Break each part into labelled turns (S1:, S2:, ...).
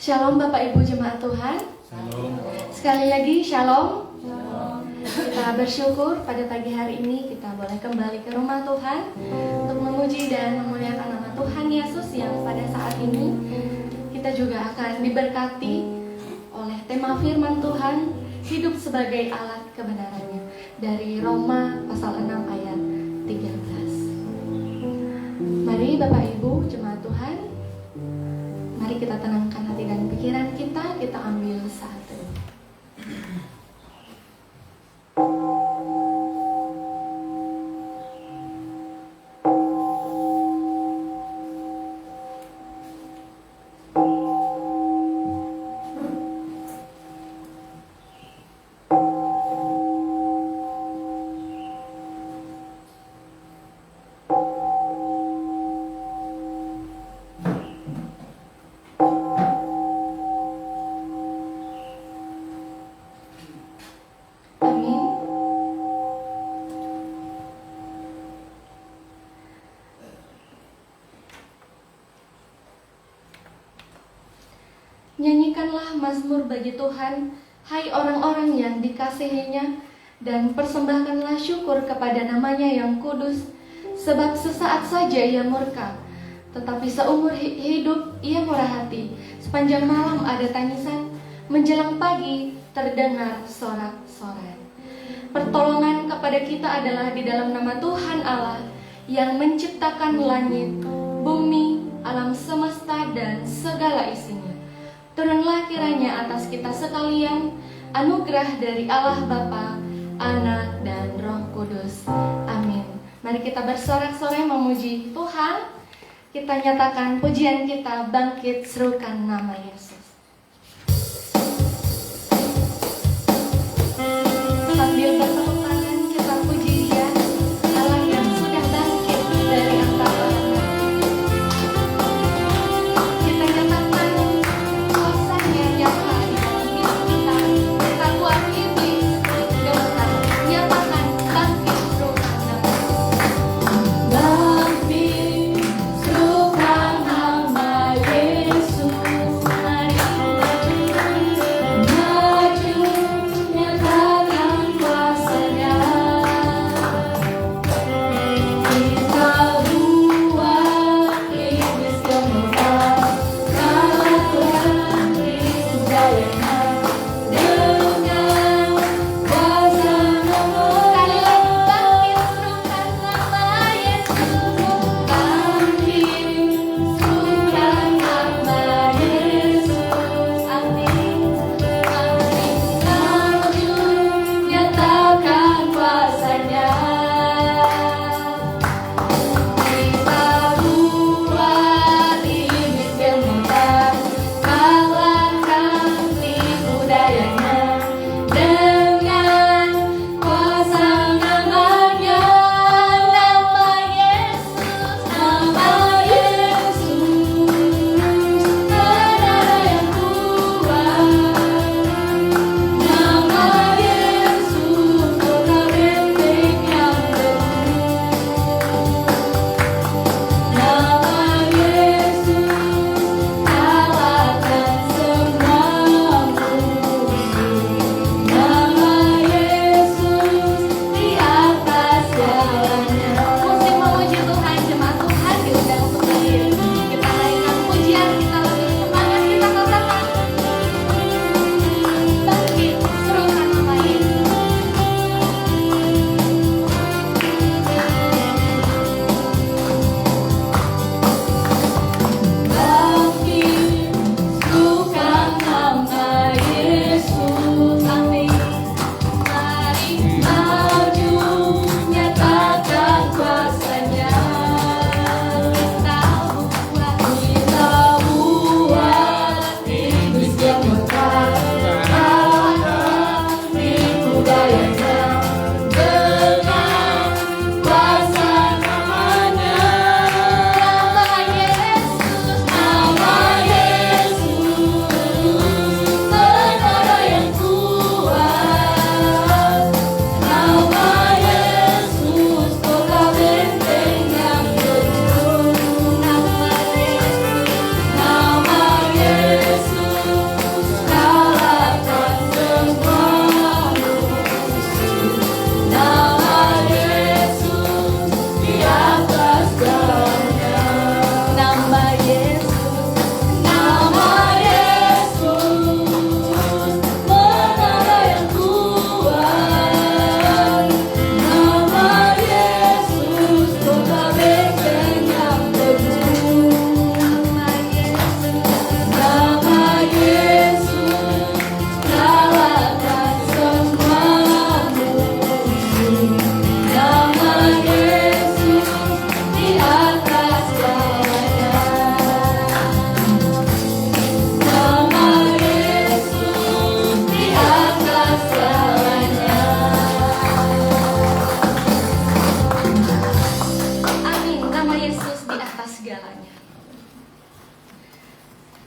S1: Shalom Bapak Ibu Jemaat Tuhan.
S2: Shalom.
S1: Sekali lagi Shalom. Kita bersyukur pada pagi hari ini kita boleh kembali ke rumah Tuhan untuk memuji dan memuliakan nama Tuhan Yesus yang pada saat ini kita juga akan diberkati oleh tema firman Tuhan, hidup sebagai alat kebenarannya, dari Roma pasal 6 ayat 13. Mari Bapak Ibu Jemaat Tuhan, mari kita tenangkan hati dan pikiran kita ambil saat ini. Nyanyikanlah mazmur bagi Tuhan, hai orang-orang yang dikasihinya, dan persembahkanlah syukur kepada namanya yang kudus. Sebab sesaat saja ia murka, tetapi seumur hidup ia murah hati. Sepanjang malam ada tangisan, menjelang pagi terdengar sorak-sorai. Pertolongan kepada kita adalah di dalam nama Tuhan Allah yang menciptakan langit, bumi, alam semesta, dan segala isinya. Turunlah kiranya atas kita sekalian anugerah dari Allah Bapa, Anak, dan Roh Kudus. Amin. Mari kita bersorak-sorai memuji Tuhan. Kita nyatakan pujian kita, bangkit serukan nama Yesus. Sambil bertepuk tangan kita puji Dia, Allah yang sudah bangkit dari antara orang mati. Kita nyatakan kuasanya nyata di dalam hidup kita. Kita buat iblis gemetar. Nyatakan bangkit serukan nama Yesus. Bangkit serukan nama Yesus. Mari maju, nyatakan kuasa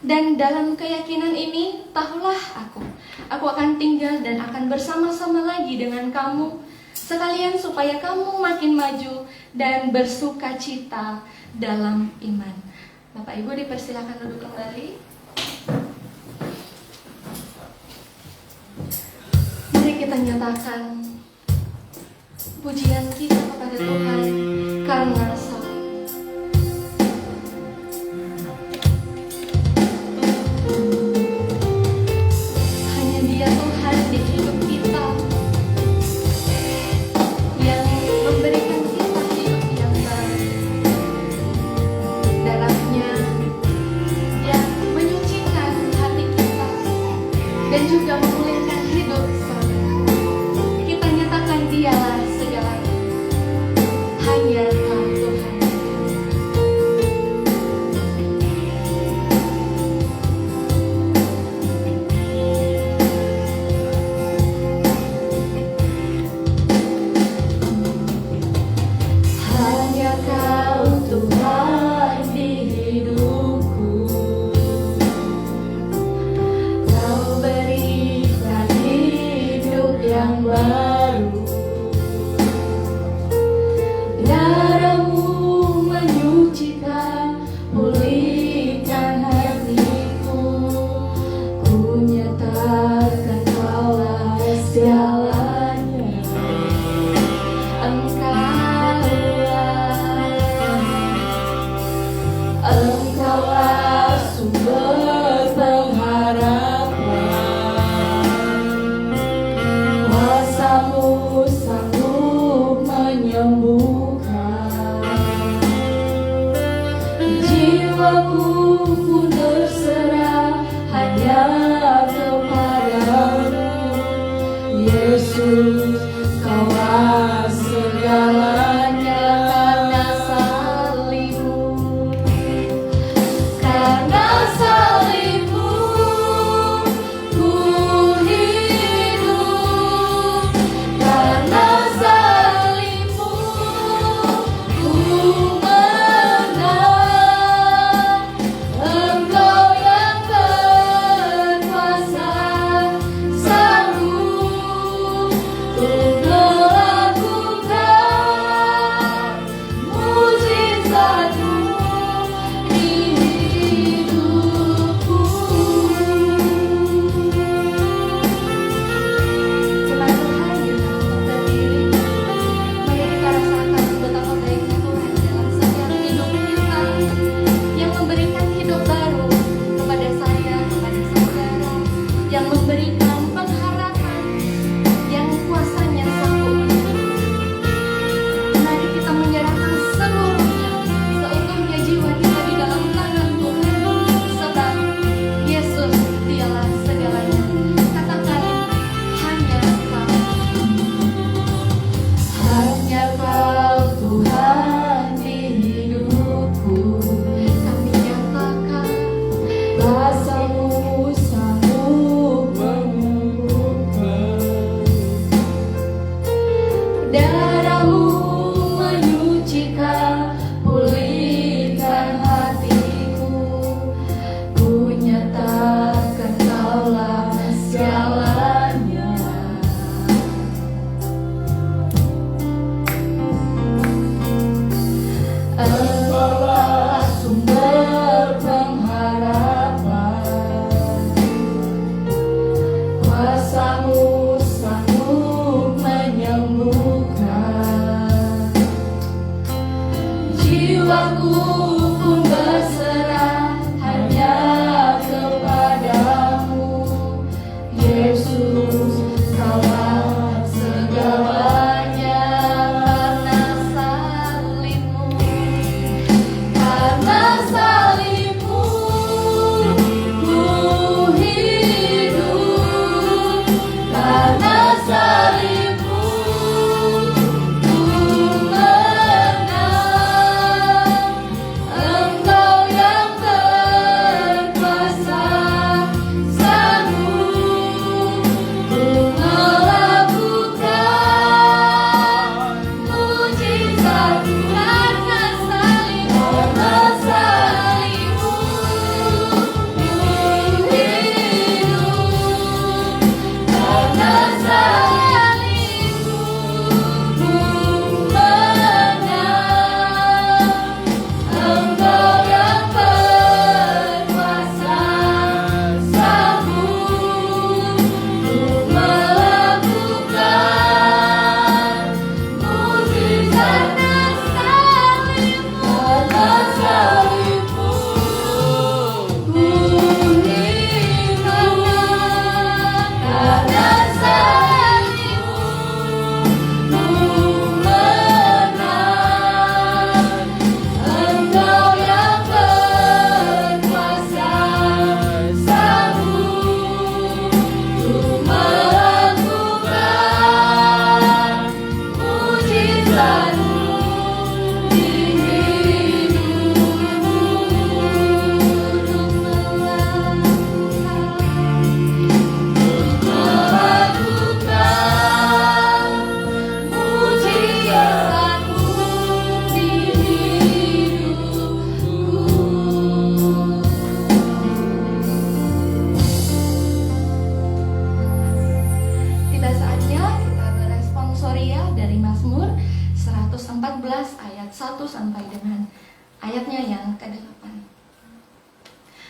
S1: Dan dalam keyakinan ini, tahulah aku akan tinggal dan akan bersama-sama lagi dengan kamu, sekalian supaya kamu makin maju dan bersuka cita dalam iman. Bapak Ibu dipersilakan duduk kembali. Mari kita nyatakan pujian kita kepada Tuhan karena salib. Hanya Dia Tuhan di hidup kita yang memberikan kita hidup yang baru. Darahnya yang menyucikan hati kita dan juga memulihkan hidup saudara. Kita nyatakan Dialah segalanya. Hanya Kau Tuhan. Hanya Kau Tuhan di hidupku. Kau berikan hidup yang baru. Darah-Mu menyucikan, pulihkan hatiku. Ku nyatakan Kaulah segalanya. Engkaulah sumber pengharapan. Kuasa-Mu sanggup menyembuhkan. Jiwaku pun berserah hanya kepadamu. Yesus, Kaulah segalanya karena salib-Mu. Karena salib-Mu ku hidup. Karena salib-Mu ku menang. Engkau yang berkuasa sanggup untuk melakukan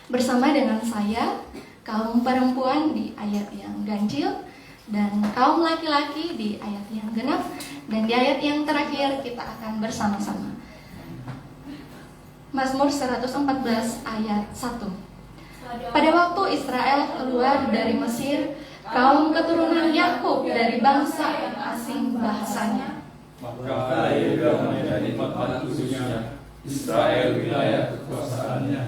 S1: bersama dengan saya, kaum perempuan di ayat yang ganjil, dan kaum laki-laki di ayat yang genap, dan di ayat yang terakhir kita akan bersama-sama. Mazmur 114 ayat 1. Pada waktu Israel keluar dari Mesir, kaum keturunan Yakub dari bangsa asing bahasanya.
S2: Maka Yehuda menjadi tempat khususnya, Israel wilayah kekuasaannya.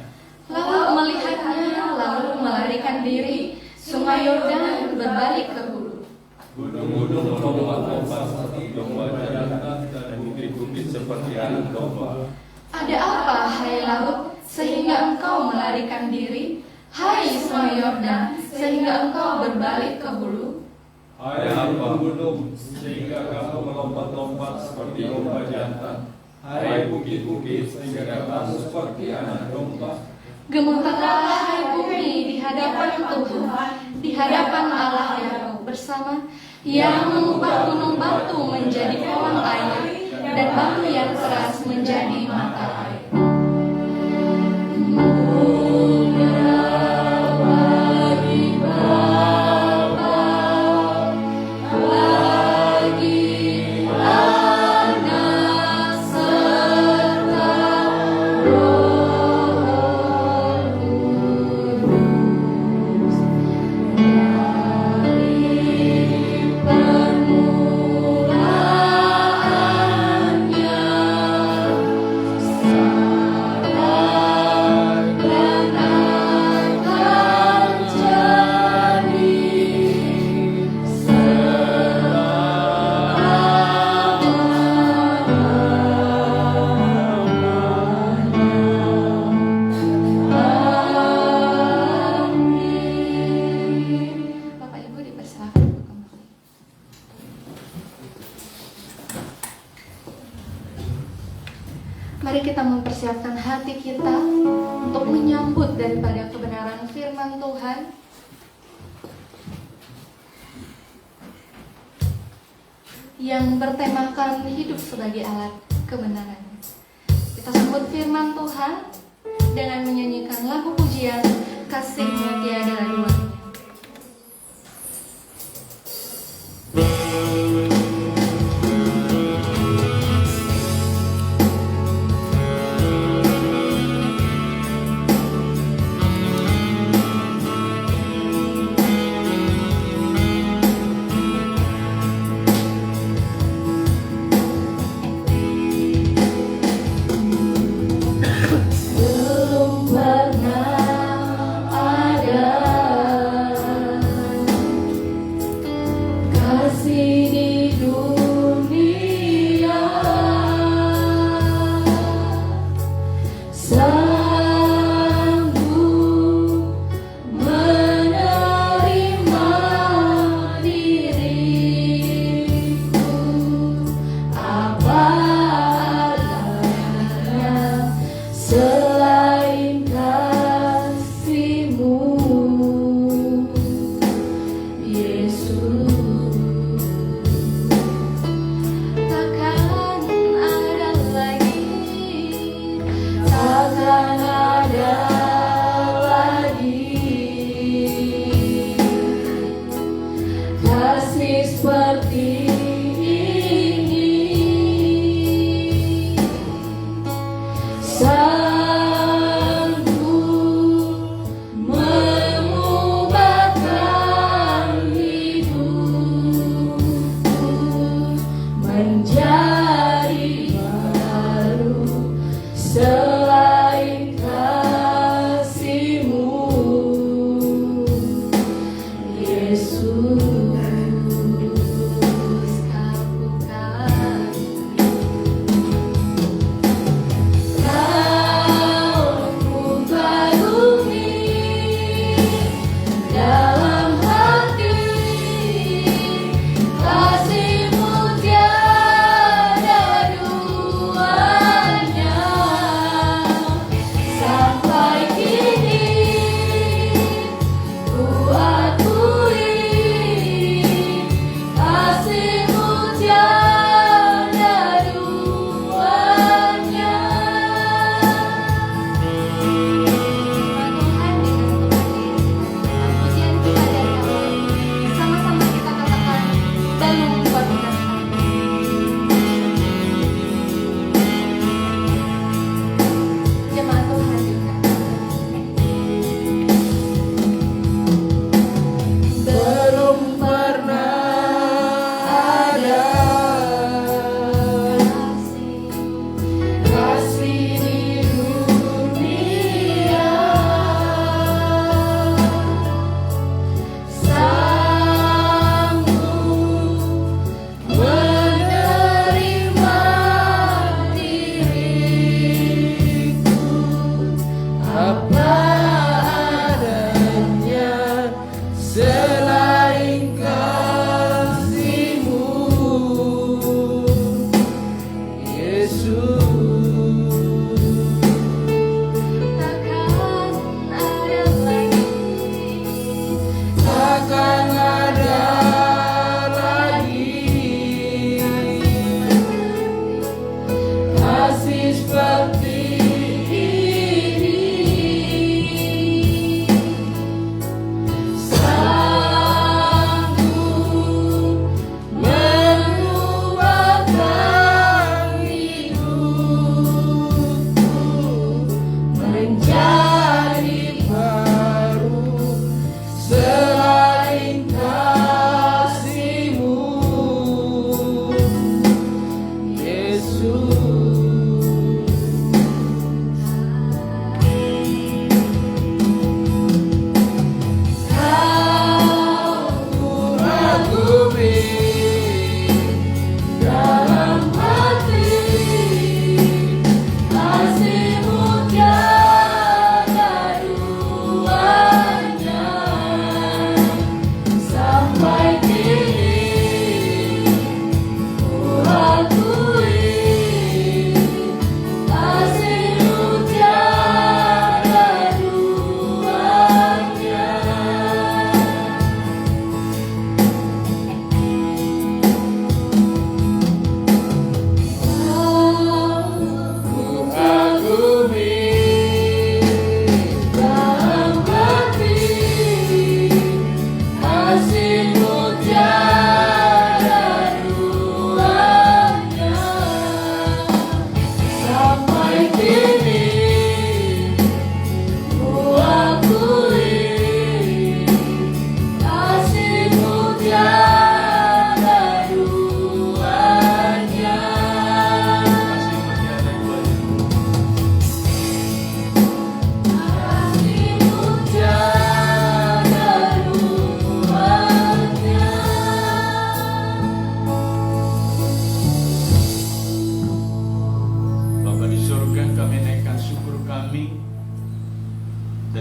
S1: Lalu melihatnya, lalu melarikan diri, sungai Yordan berbalik ke hulu.
S2: Gunung-gunung melompat-lompat seperti domba jantan dan bukit-bukit seperti anak domba.
S1: Ada apa, hai laut, sehingga engkau melarikan diri? Hai sungai Yordan, sehingga engkau berbalik ke hulu?
S2: Hai gunung, sehingga kamu melompat-lompat seperti domba jantan. Hai bukit-bukit, sehingga kamu seperti anak domba.
S1: Gemetarlah hai bumi di hadapan Tuhan, di hadapan Allah Yakub bersama, yang mengubah gunung batu menjadi kolam air, dan batu yang keras menjadi mata air. Mari kita mempersiapkan hati kita untuk menyambut daripada kebenaran firman Tuhan. Yang bertemakan hidup sebagai alat kebenaran. Kita sambut firman Tuhan dengan menyanyikan lagu pujian Kasih-Mu Tiada Duanya. Belum pernah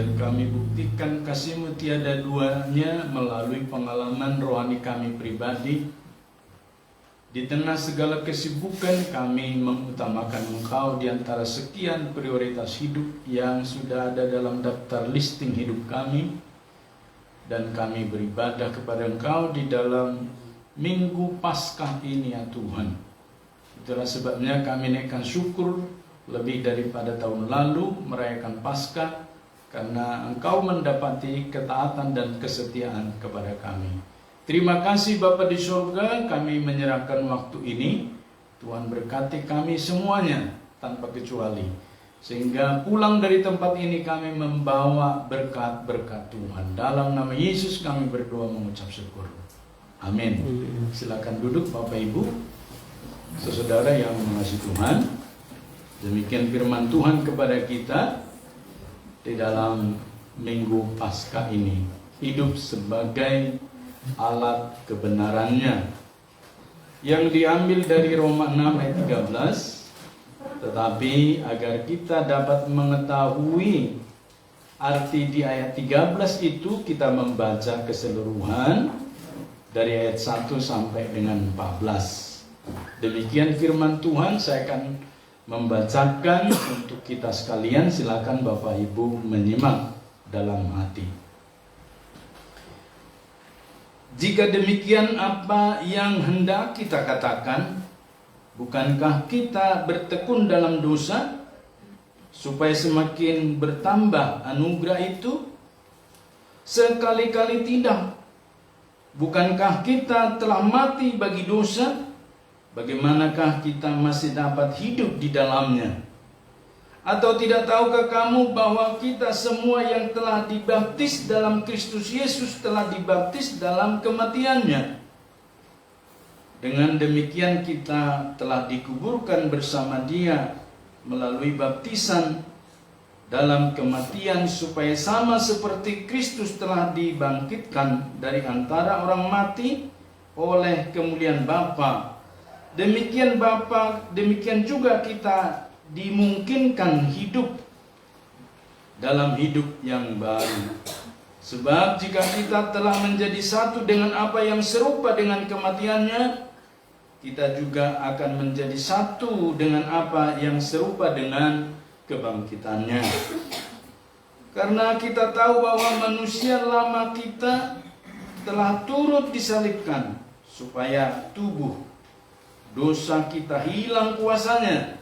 S3: biar kami buktikan kasih-Mu tiada duanya melalui pengalaman rohani kami pribadi. Di tengah segala kesibukan kami mengutamakan Engkau di antara sekian prioritas hidup yang sudah ada dalam daftar listing hidup kami. Dan kami beribadah kepada Engkau di dalam Minggu Paskah ini ya Tuhan. Itulah sebabnya kami naikkan syukur lebih daripada tahun lalu merayakan Paskah, karena Engkau mendapati ketaatan dan kesetiaan kepada kami. Terima kasih Bapa di surga, kami menyerahkan waktu ini. Tuhan berkati kami semuanya tanpa kecuali, sehingga pulang dari tempat ini kami membawa berkat-berkat Tuhan. Dalam nama Yesus kami berdoa mengucap syukur. Amin. Silakan duduk Bapak Ibu, saudara yang mengasihi Tuhan. Demikian firman Tuhan kepada kita di dalam Minggu Paskah ini. Hidup sebagai alat kebenarannya, yang diambil dari Roma 6 ayat 13. Tetapi agar kita dapat mengetahui arti di ayat 13 itu, kita membaca keseluruhan dari ayat 1 sampai dengan 14. Demikian firman Tuhan, saya akan membacakan untuk kita sekalian. Silakan Bapak Ibu menyimak dalam hati. Jika demikian, apa yang hendak kita katakan? Bukankah kita bertekun dalam dosa supaya semakin bertambah anugerah itu? Sekali-kali tidak. Bukankah kita telah mati bagi dosa? Bagaimanakah kita masih dapat hidup di dalamnya? Atau tidak tahukah kamu bahwa kita semua yang telah dibaptis dalam Kristus Yesus telah dibaptis dalam kematiannya? Dengan demikian kita telah dikuburkan bersama Dia melalui baptisan dalam kematian, supaya sama seperti Kristus telah dibangkitkan dari antara orang mati oleh kemuliaan Bapa. Demikian juga kita dimungkinkan hidup dalam hidup yang baru. Sebab jika kita telah menjadi satu dengan apa yang serupa dengan kematiannya, kita juga akan menjadi satu dengan apa yang serupa dengan kebangkitannya. Karena kita tahu bahwa manusia lama kita telah turut disalibkan, supaya tubuh dosa kita hilang kuasanya,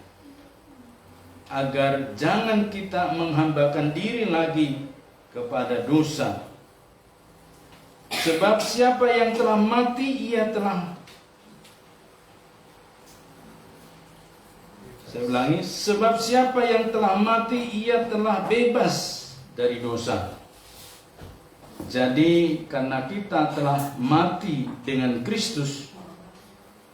S3: agar jangan kita menghambakan diri lagi kepada dosa. Sebab siapa yang telah mati, ia telah, saya ulangi, sebab siapa yang telah mati, ia telah bebas dari dosa. Jadi karena kita telah mati dengan Kristus,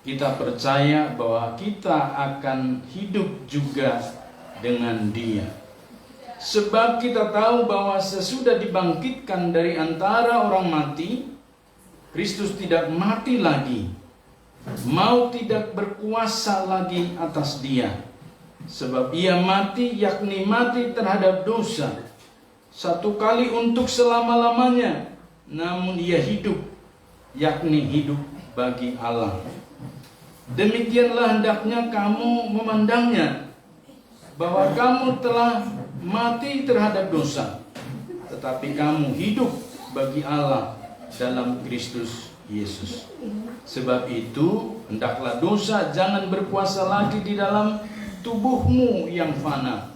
S3: kita percaya bahwa kita akan hidup juga dengan Dia. Sebab kita tahu bahwa sesudah dibangkitkan dari antara orang mati, Kristus tidak mati lagi, maut tidak berkuasa lagi atas Dia. Sebab Ia mati, yakni mati terhadap dosa, satu kali untuk selama-lamanya. Namun Ia hidup, yakni hidup bagi Allah. Demikianlah hendaknya kamu memandangnya, bahwa kamu telah mati terhadap dosa, tetapi kamu hidup bagi Allah dalam Kristus Yesus. Sebab itu, hendaklah dosa jangan berkuasa lagi di dalam tubuhmu yang fana,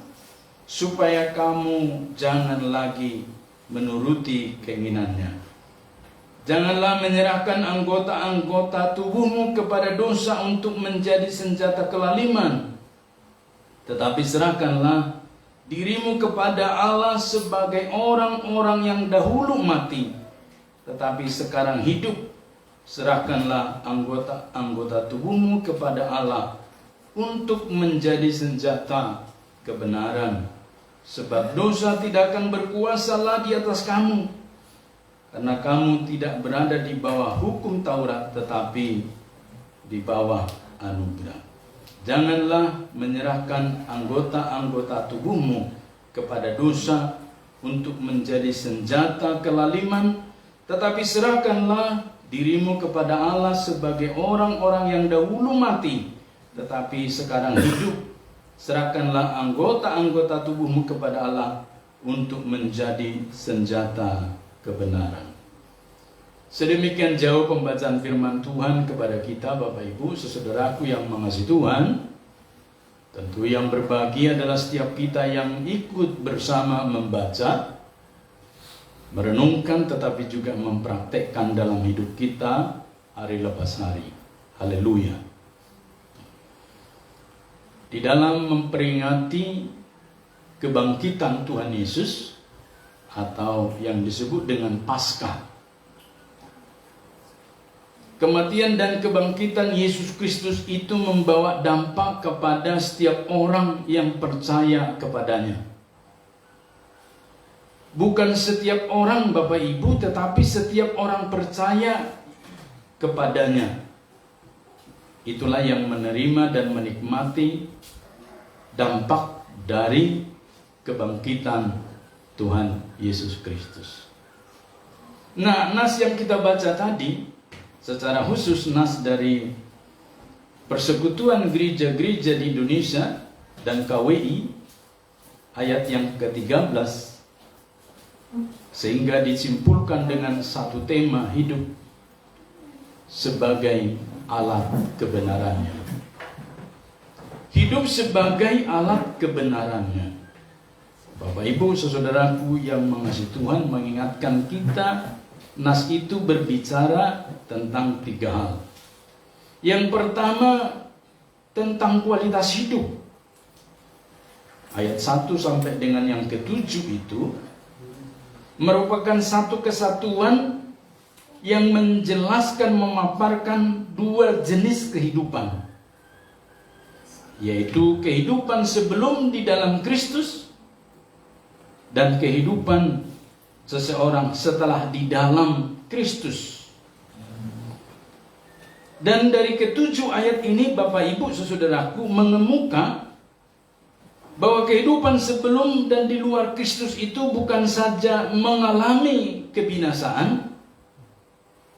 S3: supaya kamu jangan lagi menuruti keinginannya. Janganlah menyerahkan anggota-anggota tubuhmu kepada dosa untuk menjadi senjata kelaliman, tetapi serahkanlah dirimu kepada Allah sebagai orang-orang yang dahulu mati, tetapi sekarang hidup. Serahkanlah anggota-anggota tubuhmu kepada Allah untuk menjadi senjata kebenaran. Sebab dosa tidak akan berkuasa lagi atas kamu, karena kamu tidak berada di bawah hukum Taurat, tetapi di bawah anugerah. Janganlah menyerahkan anggota-anggota tubuhmu kepada dosa untuk menjadi senjata kelaliman, tetapi serahkanlah dirimu kepada Allah sebagai orang-orang yang dahulu mati, tetapi sekarang hidup. Serahkanlah anggota-anggota tubuhmu kepada Allah untuk menjadi senjata kebenaran. Sedemikian jauh pembacaan firman Tuhan kepada kita, Bapak Ibu, saudaraku yang mengasihi Tuhan. Tentu yang berbahagia adalah setiap kita yang ikut bersama membaca, merenungkan, tetapi juga mempraktekkan dalam hidup kita hari lepas hari. Haleluya. Di dalam memperingati kebangkitan Tuhan Yesus, atau yang disebut dengan Paskah, kematian dan kebangkitan Yesus Kristus itu membawa dampak kepada setiap orang yang percaya kepadanya. Bukan setiap orang, Bapak Ibu, tetapi setiap orang percaya kepadanya. Itulah yang menerima dan menikmati dampak dari kebangkitan Tuhan Yesus Kristus. Nah, nas yang kita baca tadi, secara khusus nas dari Persekutuan Gereja-Gereja di Indonesia dan KWI, ayat yang ke-13, sehingga disimpulkan dengan satu tema, hidup sebagai alat kebenarannya. Hidup sebagai alat kebenarannya. Bapak Ibu saudaraku yang mengasihi Tuhan, mengingatkan kita, nas itu berbicara tentang 3 hal. Yang pertama, tentang kualitas hidup. Ayat 1 sampai dengan yang ke-7 itu merupakan satu kesatuan yang menjelaskan, memaparkan 2 jenis kehidupan, yaitu kehidupan sebelum di dalam Kristus dan kehidupan seseorang setelah di dalam Kristus. Dan dari ke-7 ayat ini, Bapak Ibu saudaraku, mengemuka bahwa kehidupan sebelum dan di luar Kristus itu bukan saja mengalami kebinasaan,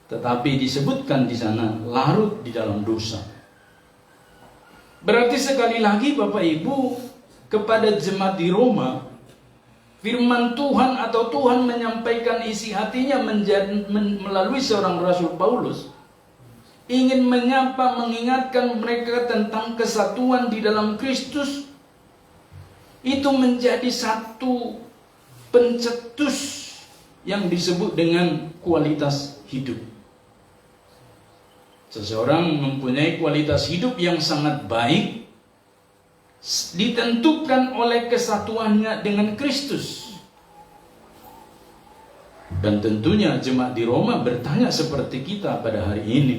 S3: tetapi disebutkan di sana larut di dalam dosa. Berarti sekali lagi Bapak Ibu, kepada jemaat di Roma, firman Tuhan atau Tuhan menyampaikan isi hatinya melalui seorang Rasul Paulus, ingin menyapa, mengingatkan mereka tentang kesatuan di dalam Kristus. Itu menjadi satu pencetus yang disebut dengan kualitas hidup. Seseorang mempunyai kualitas hidup yang sangat baik, ditentukan oleh kesatuannya dengan Kristus. Dan tentunya jemaat di Roma bertanya seperti kita pada hari ini,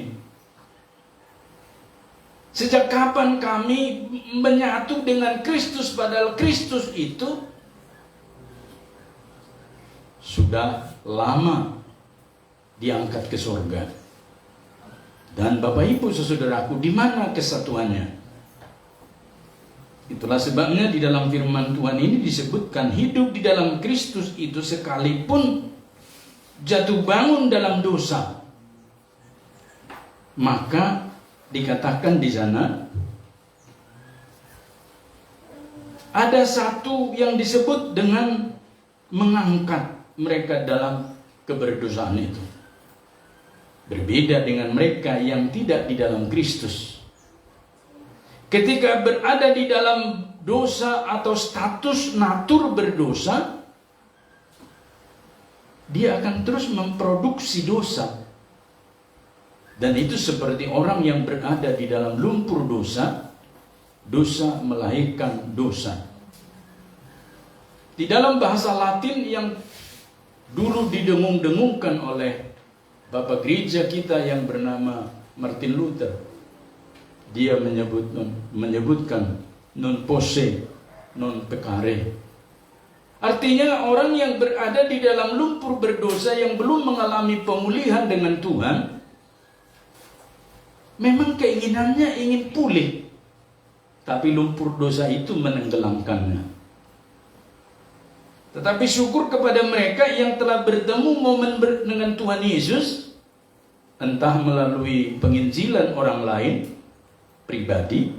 S3: sejak kapan kami menyatu dengan Kristus, padahal Kristus itu sudah lama diangkat ke surga. Dan Bapak Ibu saudaraku, di mana kesatuannya? Itulah sebabnya di dalam firman Tuhan ini disebutkan hidup di dalam Kristus itu sekalipun jatuh bangun dalam dosa, maka dikatakan di sana ada satu yang disebut dengan mengangkat mereka dalam keberdosaan itu. Berbeda dengan mereka yang tidak di dalam Kristus. Ketika berada di dalam dosa atau status natur berdosa, dia akan terus memproduksi dosa. Dan itu seperti orang yang berada di dalam lumpur dosa, dosa melahirkan dosa. Di dalam bahasa Latin yang dulu didengung-dengungkan oleh Bapak gereja kita yang bernama Martin Luther, dia menyebutkan non posse, non peccare. Artinya orang yang berada di dalam lumpur berdosa yang belum mengalami pemulihan dengan Tuhan, memang keinginannya ingin pulih, tapi lumpur dosa itu menenggelamkannya. Tetapi syukur kepada mereka yang telah bertemu momen dengan Tuhan Yesus, entah melalui penginjilan orang lain pribadi,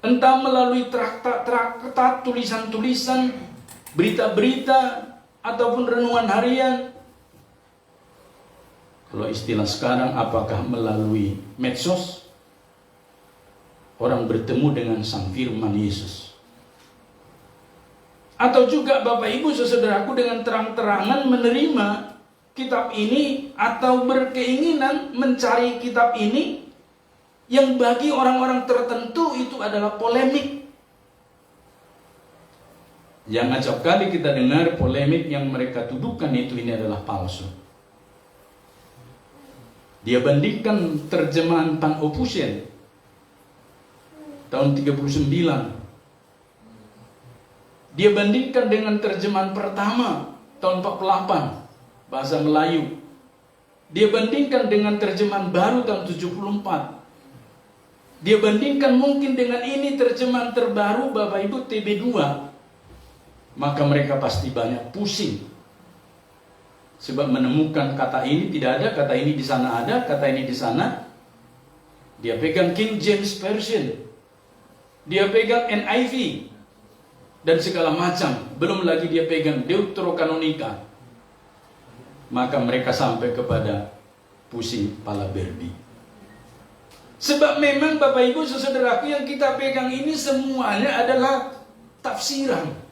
S3: entah melalui traktat, tulisan-tulisan, berita-berita, ataupun renungan harian. Kalau istilah sekarang, apakah melalui medsos, orang bertemu dengan Sang Firman Yesus. Atau juga Bapak Ibu saudaraku dengan terang-terangan menerima kitab ini, atau berkeinginan mencari kitab ini yang bagi orang-orang tertentu itu adalah polemik. Yang acap kali kita dengar polemik yang mereka tuduhkan itu ini adalah palsu. Dia bandingkan terjemahan Pan Opusien tahun 39. Dia bandingkan dengan terjemahan pertama tahun 48 bahasa Melayu. Dia bandingkan dengan terjemahan baru tahun 74. Dia bandingkan mungkin dengan ini terjemahan terbaru Bapak Ibu TB2. Maka mereka pasti banyak pusing. Sebab menemukan kata ini tidak ada, kata ini di sana ada, kata ini di sana. Dia pegang King James Version. Dia pegang NIV. Dan segala macam. Belum lagi dia pegang Deuterokanonika. Maka mereka sampai kepada pusing pala berbi. Sebab memang Bapak Ibu saudaraku yang kita pegang ini semuanya adalah tafsiran.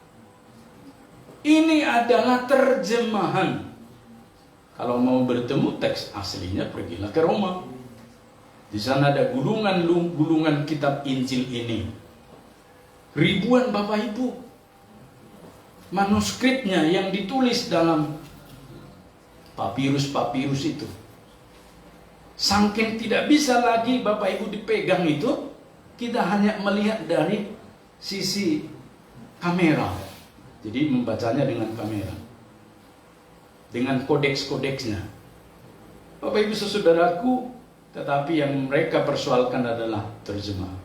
S3: Ini adalah terjemahan. Kalau mau bertemu teks aslinya, pergilah ke Roma. Di sana ada gulungan kitab Injil ini. Ribuan Bapak Ibu. Manuskripnya yang ditulis dalam papirus-papirus itu. Saking tidak bisa lagi Bapak Ibu dipegang itu, kita hanya melihat dari sisi kamera. Jadi membacanya dengan kamera. Dengan kodeks-kodeksnya. Bapak Ibu saudaraku, tetapi yang mereka persoalkan adalah terjemahan.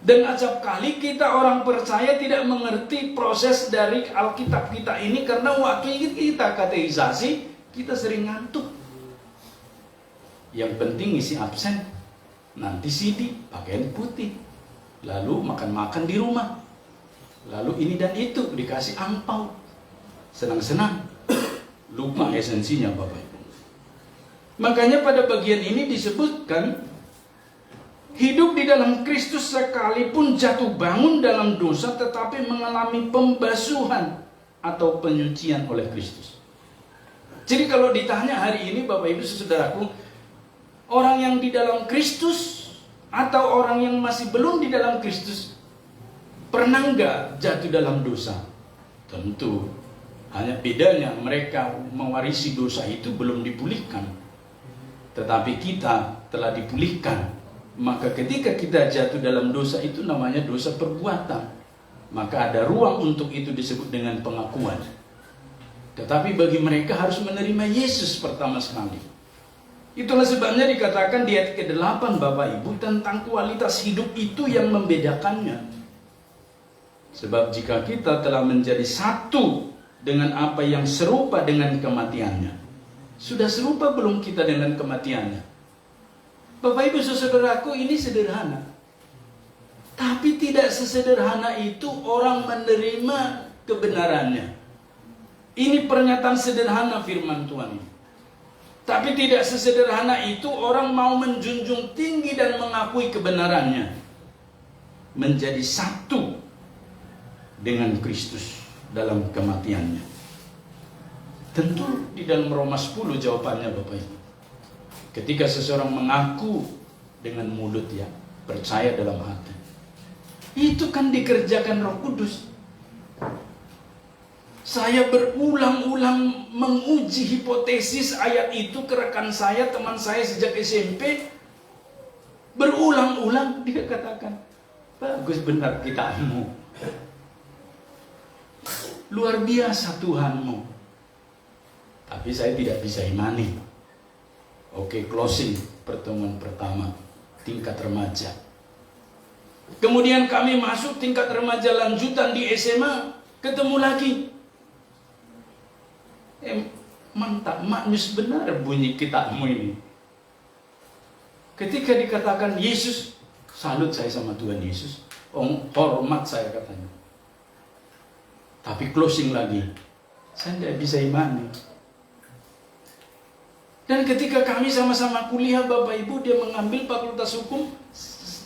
S3: Dan acap kali kita orang percaya tidak mengerti proses dari Alkitab kita ini, karena waktu kita katekisasi, kita sering ngantuk. Yang penting isi absen, nanti CD, pakaian putih, lalu makan-makan di rumah, lalu ini dan itu, dikasih angpau, senang-senang, lupa esensinya Bapak Ibu. Makanya pada bagian ini disebutkan, hidup di dalam Kristus sekalipun jatuh bangun dalam dosa, tetapi mengalami pembasuhan atau penyucian oleh Kristus. Jadi kalau ditanya hari ini Bapak Ibu saudaraku, orang yang di dalam Kristus atau orang yang masih belum di dalam Kristus, pernah enggak jatuh dalam dosa? Tentu. Hanya bedanya mereka mewarisi dosa itu belum dipulihkan. Tetapi kita telah dipulihkan. Maka ketika kita jatuh dalam dosa itu namanya dosa perbuatan. Maka ada ruang untuk itu disebut dengan pengakuan. Tetapi bagi mereka harus menerima Yesus pertama sekali. Itulah sebabnya dikatakan di ayat ke-8 Bapak Ibu tentang kualitas hidup itu yang membedakannya. Sebab jika kita telah menjadi satu dengan apa yang serupa dengan kematiannya, sudah serupa belum kita dengan kematiannya? Bapak Ibu saudaraku, ini sederhana. Tapi tidak sesederhana itu orang menerima kebenarannya. Ini pernyataan sederhana firman Tuhan ini. Tapi tidak sesederhana itu orang mau menjunjung tinggi dan mengakui kebenarannya. Menjadi satu dengan Kristus dalam kematiannya. Tentu di dalam Roma 10 jawabannya Bapak Ibu. Ketika seseorang mengaku dengan mulut ya, percaya dalam hati, itu kan dikerjakan Roh Kudus. Saya berulang-ulang menguji hipotesis ayat itu ke rekan saya, teman saya sejak SMP. Berulang-ulang dia katakan, bagus benar kitabmu, luar biasa Tuhanmu. Tapi saya tidak bisa imani. Oke, closing pertemuan pertama, tingkat remaja. Kemudian kami masuk tingkat remaja lanjutan di SMA, ketemu lagi. Mantap, maknus benar bunyi kitabmu ini. Ketika dikatakan Yesus, salut saya sama Tuhan Yesus, hormat saya katanya. Tapi closing lagi, saya tidak bisa imani. Dan ketika kami sama-sama kuliah Bapak Ibu, dia mengambil fakultas hukum,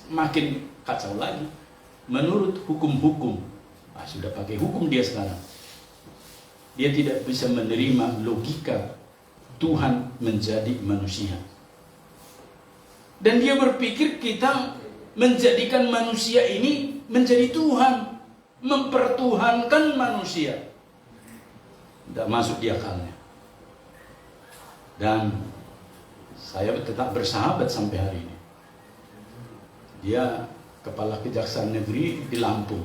S3: makin kacau lagi. Menurut hukum-hukum, sudah pakai hukum dia sekarang. Dia tidak bisa menerima logika Tuhan menjadi manusia. Dan dia berpikir kita menjadikan manusia ini menjadi Tuhan, mempertuhankan manusia. Tidak masuk di akalnya. Dan saya tetap bersahabat sampai hari ini. Dia kepala kejaksaan negeri di Lampung.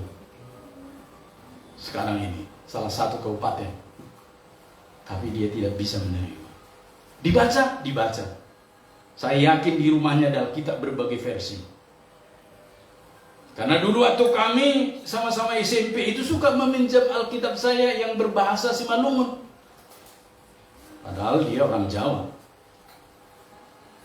S3: Sekarang ini, salah satu kabupaten. Tapi dia tidak bisa menerima. Dibaca. Saya yakin di rumahnya ada Alkitab berbagai versi. Karena dulu waktu kami sama-sama SMP itu suka meminjam Alkitab saya yang berbahasa Simalungun. Padahal dia orang Jawa.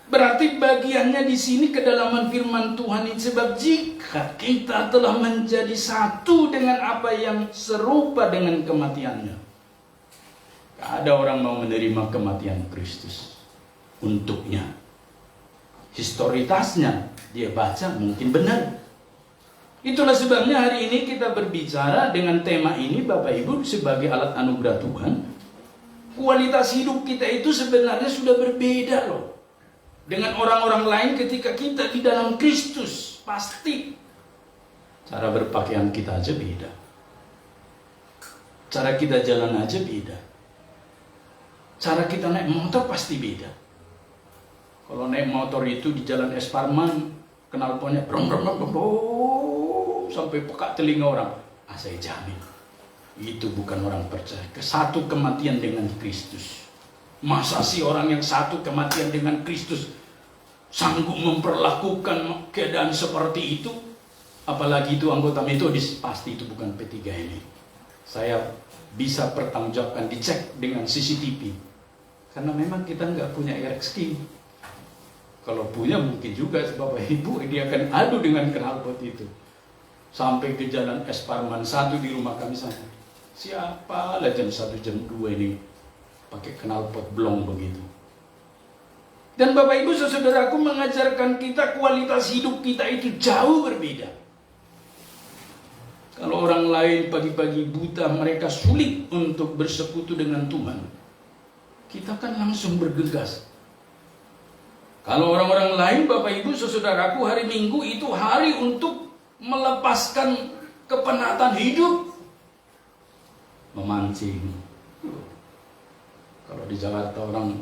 S3: Berarti bagiannya di sini kedalaman firman Tuhan ini. Sebab jika kita telah menjadi satu dengan apa yang serupa dengan kematiannya. Gak ada orang mau menerima kematian Kristus untuknya. Historitasnya dia baca mungkin benar. Itulah sebabnya hari ini kita berbicara dengan tema ini Bapak Ibu sebagai alat anugerah Tuhan. Kualitas hidup kita itu sebenarnya sudah berbeda loh. Dengan orang-orang lain ketika kita di dalam Kristus. Pasti cara berpakaian kita aja beda. Cara kita jalan aja beda. Cara kita naik motor pasti beda. Kalau naik motor itu di jalan Es Parman, knalpotnya brong sampai peka telinga orang. Saya jamin itu bukan orang percaya. Satu kematian dengan Kristus. Masa sih orang yang satu kematian dengan Kristus sanggup memperlakukan keadaan seperti itu? Apalagi itu anggota Metodis, pasti itu bukan P3 ini. Saya bisa pertanggungjawabkan, dicek dengan CCTV. Karena memang kita nggak punya RX King. Kalau punya mungkin juga Bapak Ibu dia akan adu dengan knalpot itu. Sampai ke jalan Es Parman 1 di rumah kami sana. Siapa lah jam 1 jam 2 ini pakai knalpot blong begitu. Dan Bapak Ibu saudaraku mengajarkan kita kualitas hidup kita itu jauh berbeda. Kalau orang lain pagi-pagi buta mereka sulit untuk bersekutu dengan Tuhan. Kita kan langsung bergegas. Kalau orang-orang lain Bapak Ibu saudaraku hari Minggu itu hari untuk melepaskan kepenatan hidup. Memancing. Kalau di Jakarta orang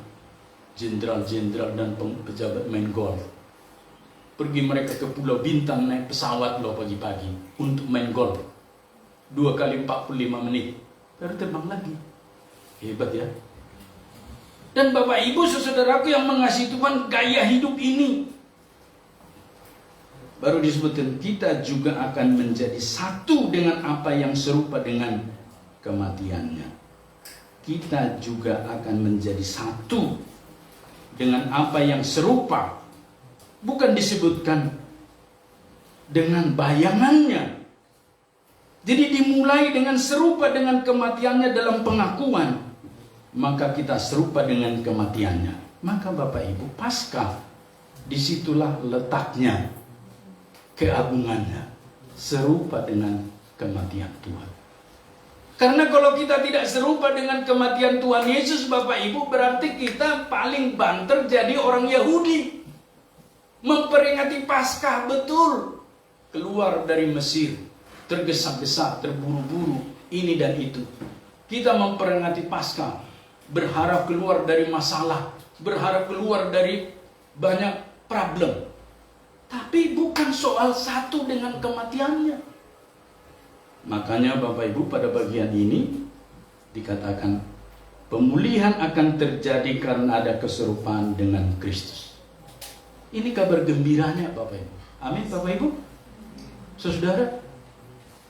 S3: jenderal-jenderal dan pejabat main golf. Pergi mereka ke Pulau Bintang naik pesawat loh pagi-pagi untuk main golf. 2 kali 45 menit. Baru terbang lagi. Hebat ya. Dan Bapak Ibu saudaraku yang mengasihi Tuhan gaya hidup ini. Baru disebutkan kita juga akan menjadi satu dengan apa yang serupa dengan kematiannya. Kita juga akan menjadi satu dengan apa yang serupa. Bukan disebutkan dengan bayangannya. Jadi dimulai dengan serupa dengan kematiannya dalam pengakuan. Maka kita serupa dengan kematiannya. Maka Bapak Ibu Paskah disitulah letaknya keagungannya. Serupa dengan kematian Tuhan. Karena kalau kita tidak serupa dengan kematian Tuhan Yesus Bapak Ibu berarti kita paling banter jadi orang Yahudi. Memperingati Paskah betul. Keluar dari Mesir. Tergesa-gesa, terburu-buru. Ini dan itu. Kita memperingati Paskah. Berharap keluar dari masalah. Berharap keluar dari banyak problem. Tapi bukan soal satu dengan kematiannya. Makanya Bapak Ibu pada bagian ini dikatakan pemulihan akan terjadi karena ada keserupaan dengan Kristus. Ini kabar gembiranya Bapak Ibu. Amin Bapak Ibu. Saudara,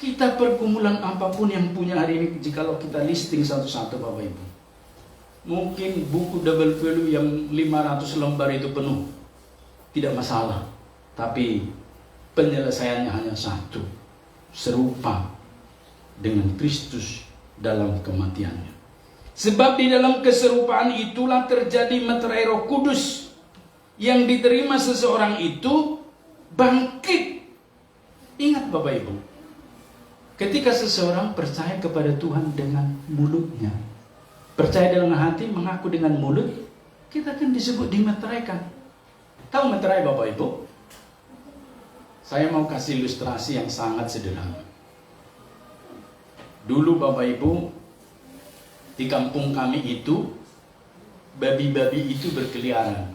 S3: kita pergumulan apapun yang punya hari ini jikalau kita listing satu-satu Bapak Ibu. Mungkin buku double value yang 500 lembar itu penuh, tidak masalah. Tapi penyelesaiannya hanya satu, serupa dengan Kristus dalam kematiannya. Sebab di dalam keserupaan itulah terjadi meterai Roh Kudus yang diterima seseorang itu bangkit. Ingat Bapak Ibu, ketika seseorang percaya kepada Tuhan dengan mulutnya, percaya dengan hati, mengaku dengan mulut, kita kan disebut dimeteraikan. Tahu meterai Bapak Ibu? Saya mau kasih ilustrasi yang sangat sederhana. Dulu Bapak Ibu, di kampung kami itu, babi-babi itu berkeliaran.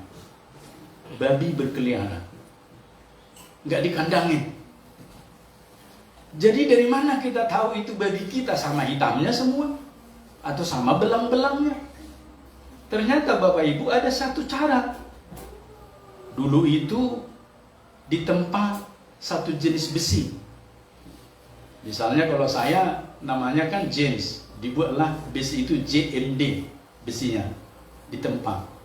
S3: Babi berkeliaran, nggak dikandangin. Jadi dari mana kita tahu itu babi kita? Sama hitamnya semua atau sama belang-belangnya? Ternyata Bapak Ibu ada satu cara. Dulu itu ditempa satu jenis besi. Misalnya kalau saya namanya kan James, dibuatlah besi itu JMD besinya ditempa.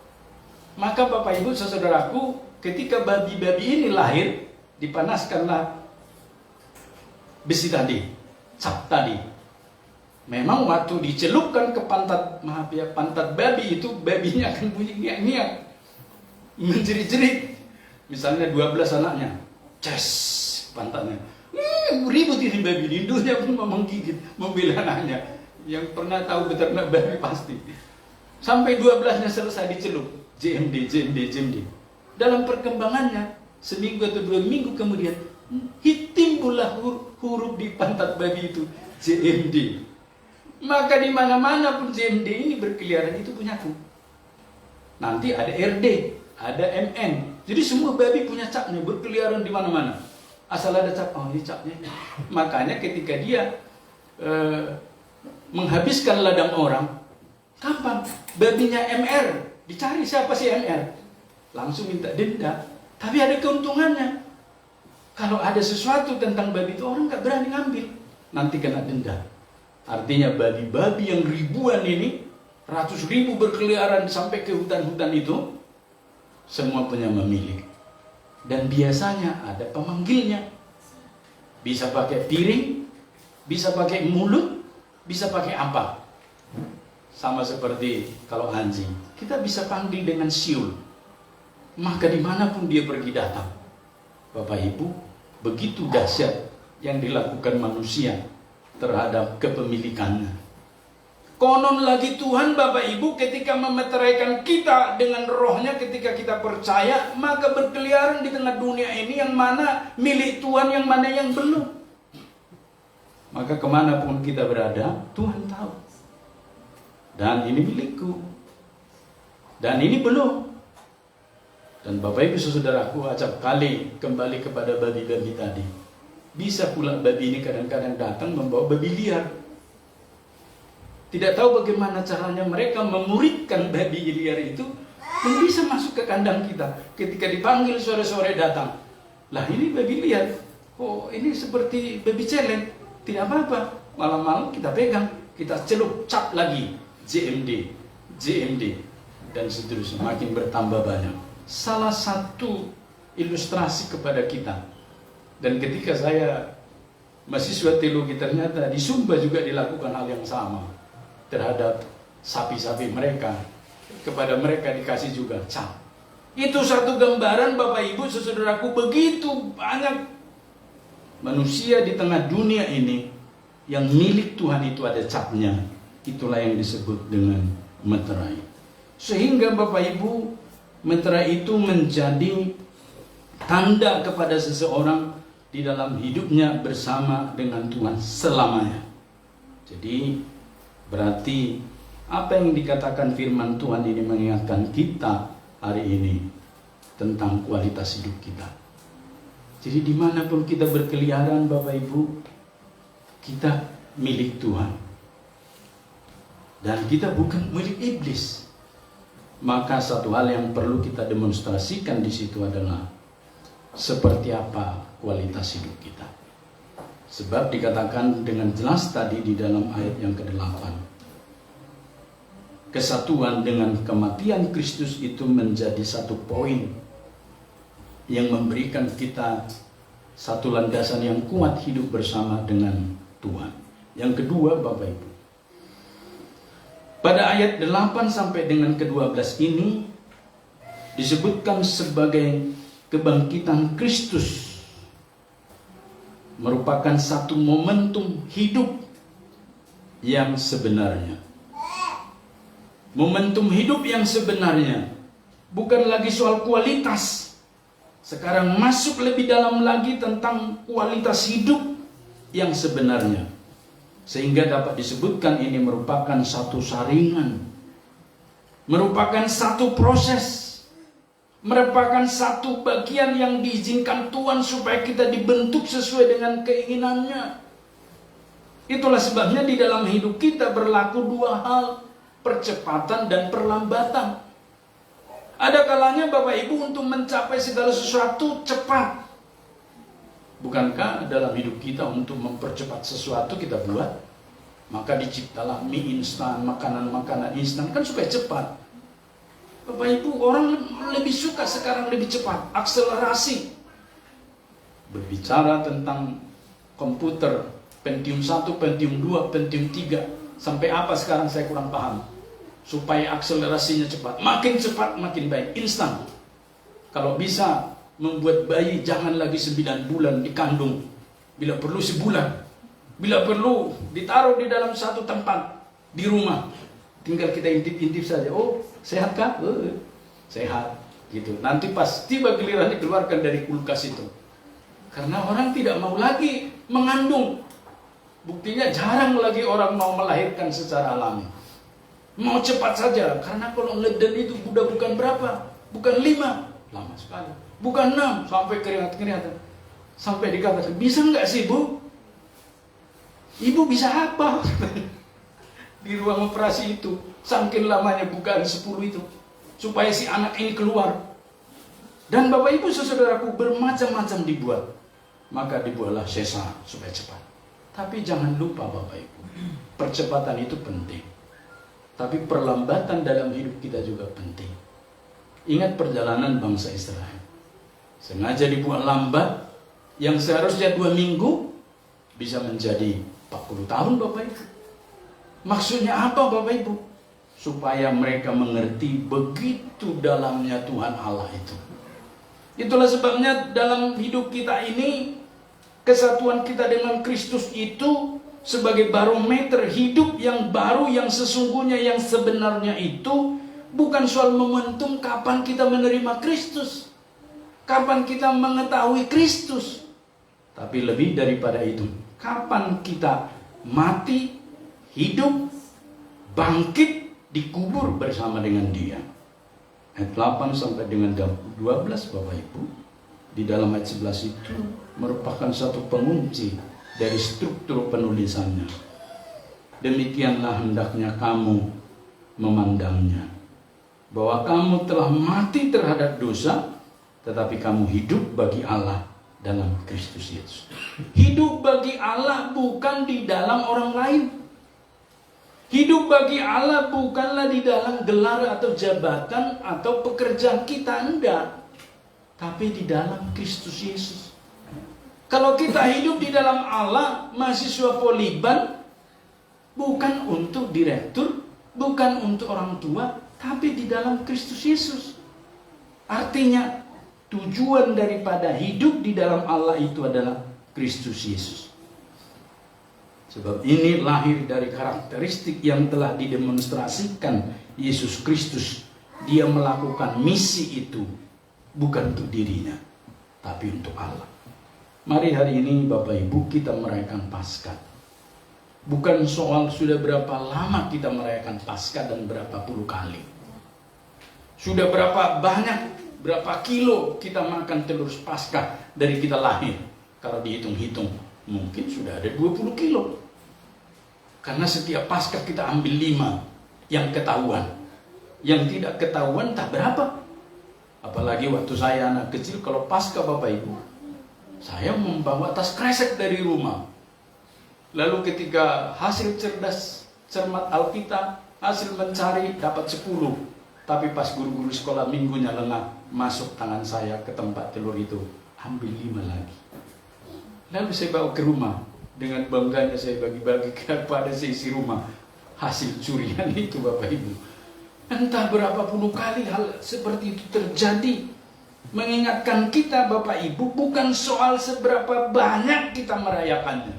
S3: Maka Bapak Ibu saudaraku, ketika babi-babi ini lahir, dipanaskanlah besi tadi, cap tadi. Memang waktu dicelupkan ke pantat, pantat babi itu, babinya akan bunyi ngiak-ngiak, menjerit-jerit. Misalnya 12 anaknya, ces pantatnya, ribut ini babi, lindunya pun mau menggigit, membela anaknya. Yang pernah tahu beternak babi pasti. Sampai 12-nya selesai dicelup, JMD. Dalam perkembangannya, seminggu atau 2 minggu kemudian, timbullah huruf di pantat babi itu, JMD. Maka di mana-mana pun JMD ini berkeliaran, itu punyaku. Nanti ada RD, ada MN. Jadi semua babi punya capnya, berkeliaran di mana-mana. Asal ada cap, oh ini capnya. Makanya ketika dia menghabiskan ladang orang, gampang, babinya MR. Dicari siapa sih MR, langsung minta denda. Tapi ada keuntungannya. Kalau ada sesuatu tentang babi itu, orang nggak berani ngambil, nanti kena denda. Artinya babi-babi yang ribuan ini, ratus ribu berkeliaran sampai ke hutan-hutan itu, semua punya pemilik. Dan biasanya ada pemanggilnya. Bisa pakai piring, bisa pakai mulut, bisa pakai apa. Sama seperti kalau anjing, kita bisa panggil dengan siul. Maka dimanapun dia pergi datang. Bapak Ibu, begitu dahsyat yang dilakukan manusia terhadap kepemilikannya. Konon lagi Tuhan Bapak Ibu ketika memeteraikan kita dengan rohnya, ketika kita percaya, maka berkeliaran di tengah dunia ini yang mana milik Tuhan, yang mana yang belum. Maka kemanapun kita berada, Tuhan tahu. Dan ini milikku, dan ini belum. Dan Bapak Ibu saudaraku, acap kali kembali kepada babi-babi tadi. Bisa pula babi ini kadang-kadang datang membawa babi liar. Tidak tahu bagaimana caranya mereka memuridkan babi liar itu dan bisa masuk ke kandang kita. Ketika dipanggil sore-sore datang, lah ini babi liar. Oh ini seperti babi celeng, tidak apa-apa. Malam-malam kita pegang, kita celup, cap lagi. JMD, dan seterusnya, makin bertambah banyak. Salah satu ilustrasi kepada kita. Dan ketika saya mahasiswa teologi, ternyata di Sumba juga dilakukan hal yang sama terhadap sapi-sapi mereka. Kepada mereka dikasih juga cap. Itu satu gambaran Bapak Ibu saudaraku, begitu banyak manusia di tengah dunia ini yang milik Tuhan itu ada capnya. Itulah yang disebut dengan meterai. Sehingga Bapak Ibu, meterai itu menjadi tanda kepada seseorang di dalam hidupnya bersama dengan Tuhan selamanya. Jadi berarti apa yang dikatakan firman Tuhan ini mengingatkan kita hari ini tentang kualitas hidup kita. Jadi dimanapun kita berkeliaran Bapak Ibu, kita milik Tuhan. Dan kita bukan milik iblis. Maka satu hal yang perlu kita demonstrasikan di situ adalah seperti apa kualitas hidup kita. Sebab dikatakan dengan jelas tadi di dalam ayat yang ke-8. kesatuan dengan kematian Kristus itu menjadi satu poin yang memberikan kita satu landasan yang kuat hidup bersama dengan Tuhan. Yang kedua, Bapak Ibu, pada ayat 8 sampai dengan ke-12 ini disebutkan sebagai kebangkitan Kristus merupakan satu momentum hidup yang sebenarnya. Momentum hidup yang sebenarnya bukan lagi soal kualitas. Sekarang masuk lebih dalam lagi tentang kualitas hidup yang sebenarnya. Sehingga dapat disebutkan ini merupakan satu saringan, merupakan satu proses, merupakan satu bagian yang diizinkan Tuhan supaya kita dibentuk sesuai dengan keinginannya. Itulah sebabnya di dalam hidup kita berlaku dua hal, percepatan dan perlambatan. Ada kalanya Bapak Ibu untuk mencapai segala sesuatu cepat. Bukankah dalam hidup kita untuk mempercepat sesuatu kita buat? Maka diciptalah mie instan, makanan-makanan instan kan supaya cepat. Bapak Ibu, orang lebih suka sekarang lebih cepat, akselerasi. Berbicara tentang komputer, Pentium 1, Pentium 2, Pentium 3, sampai apa sekarang saya kurang paham. Supaya akselerasinya cepat, makin baik, instan. Kalau bisa membuat bayi jangan lagi 9 bulan dikandung, bila perlu sebulan, bila perlu ditaruh di dalam satu tempat di rumah, tinggal kita intip-intip saja. Oh, sehat kah? Sehat, gitu. Nanti pas tiba giliran dikeluarkan dari kulkas itu, karena orang tidak mau lagi mengandung. Buktinya jarang lagi orang mau melahirkan secara alami. Mau cepat saja, karena kalau ngeden itu bukan berapa, bukan 5, lama sekali. Bukan 6, sampai keringat-keringatan. Sampai dikatakan, bisa nggak sih Bu? Ibu bisa apa? Di ruang operasi itu, saking lamanya bukaan 10 itu. Supaya si anak ini keluar. Dan Bapak Ibu saudaraku bermacam-macam dibuat. Maka dibuatlah sesar supaya cepat. Tapi jangan lupa Bapak Ibu, percepatan itu penting. Tapi perlambatan dalam hidup kita juga penting. Ingat perjalanan bangsa Israel. Sengaja dibuat lambat, yang seharusnya 2 minggu bisa menjadi 40 tahun Bapak Ibu. Maksudnya apa Bapak Ibu? Supaya mereka mengerti begitu dalamnya Tuhan Allah itu. Itulah sebabnya dalam hidup kita ini, kesatuan kita dengan Kristus itu sebagai barometer hidup yang baru, yang sesungguhnya, yang sebenarnya itu bukan soal momentum kapan kita menerima Kristus, kapan kita mengetahui Kristus, tapi lebih daripada itu, kapan kita mati, hidup, bangkit, dikubur bersama dengan Dia. Ayat 8 sampai dengan 12 Bapak Ibu, di dalam ayat 11 itu merupakan satu pengunci dari struktur penulisannya. Demikianlah hendaknya kamu memandangnya, bahwa kamu telah mati terhadap dosa, tetapi kamu hidup bagi Allah dalam Kristus Yesus. Hidup bagi Allah bukan di dalam orang lain. Hidup bagi Allah bukanlah di dalam gelar atau jabatan atau pekerjaan kita, enggak. Tapi di dalam Kristus Yesus. Kalau kita hidup di dalam Allah, mahasiswa Poliban, bukan untuk direktur, bukan untuk orang tua, tapi di dalam Kristus Yesus. Artinya, tujuan daripada hidup di dalam Allah itu adalah Kristus Yesus. Sebab ini lahir dari karakteristik yang telah didemonstrasikan Yesus Kristus. Dia melakukan misi itu bukan untuk dirinya, tapi untuk Allah. Mari hari ini Bapak Ibu kita merayakan Paskah. Bukan soal sudah berapa lama kita merayakan Paskah dan berapa puluh kali. Sudah berapa banyak, berapa kilo kita makan telur Paskah dari kita lahir. Kalau dihitung-hitung mungkin sudah ada 20 kilo. Karena setiap Paskah kita ambil 5 yang ketahuan. Yang tidak ketahuan tak berapa. Apalagi waktu saya anak kecil, kalau Paskah Bapak Ibu, saya membawa tas kresek dari rumah. Lalu ketika hasil cermat Alkitab, hasil mencari dapat 10. Tapi pas guru-guru sekolah minggunya lengah, masuk tangan saya ke tempat telur itu, ambil 5 lagi. Lalu saya bawa ke rumah, dengan bangganya saya bagi-bagi kepada seisi rumah hasil curian itu, Bapak Ibu. Entah berapa puluh kali hal seperti itu terjadi, mengingatkan kita, Bapak Ibu, bukan soal seberapa banyak kita merayakannya.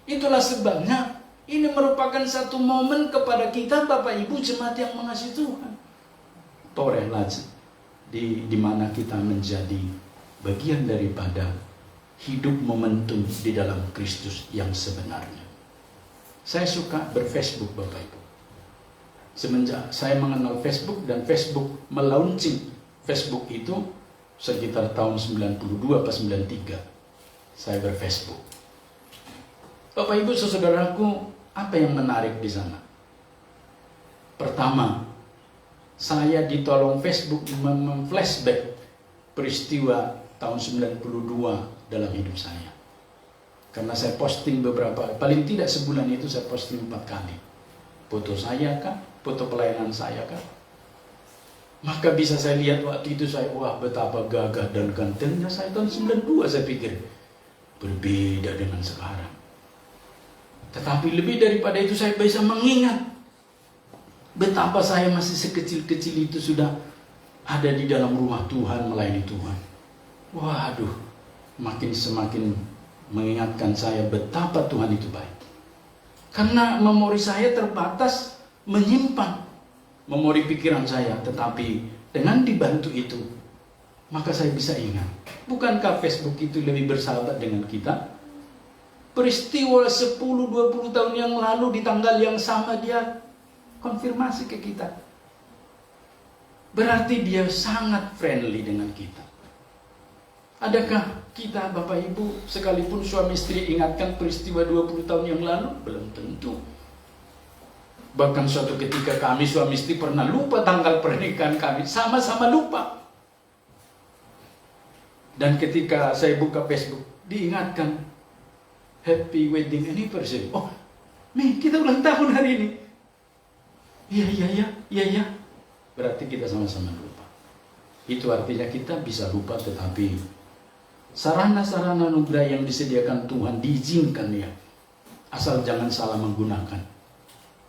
S3: Itulah sebabnya ini merupakan satu momen kepada kita, Bapak Ibu jemaat yang mengasihi Tuhan. Torehlah di mana kita menjadi bagian daripada hidup momentum di dalam Kristus yang sebenarnya. Saya suka berFacebook, Bapak Ibu. Semenjak saya mengenal Facebook dan Facebook melaunching Facebook itu sekitar tahun 92 atau 93, saya berFacebook. Bapak Ibu saudaraku, apa yang menarik di sana? Pertama, saya ditolong Facebook memflashback peristiwa tahun 92 dalam hidup saya. Karena saya posting paling tidak sebulan itu saya posting 4 kali. Foto saya kah? Foto pelayanan saya kah? Maka bisa saya lihat waktu itu saya, wah betapa gagah dan gantengnya saya tahun 92, saya pikir. Berbeda dengan sekarang. Tetapi lebih daripada itu saya bisa mengingat betapa saya masih sekecil-kecil itu sudah ada di dalam rumah Tuhan, melayani Tuhan. Waduh, semakin mengingatkan saya betapa Tuhan itu baik. Karena memori saya terbatas menyimpan memori pikiran saya, tetapi dengan dibantu itu, maka saya bisa ingat. Bukankah Facebook itu lebih bersahabat dengan kita? Peristiwa 10-20 tahun yang lalu di tanggal yang sama dia konfirmasi ke kita. Berarti dia sangat friendly dengan kita. Adakah kita, Bapak Ibu, sekalipun suami istri ingatkan peristiwa 20 tahun yang lalu? Belum tentu. Bahkan suatu ketika kami suami istri pernah lupa tanggal pernikahan kami, sama-sama lupa. Dan ketika saya buka Facebook, diingatkan Happy Wedding Anniversary. Oh, kita ulang tahun hari ini. Iya. Berarti kita sama-sama lupa. Itu artinya kita bisa lupa, tetapi sarana-sarana anugerah yang disediakan Tuhan diizinkan ya. Asal jangan salah menggunakan.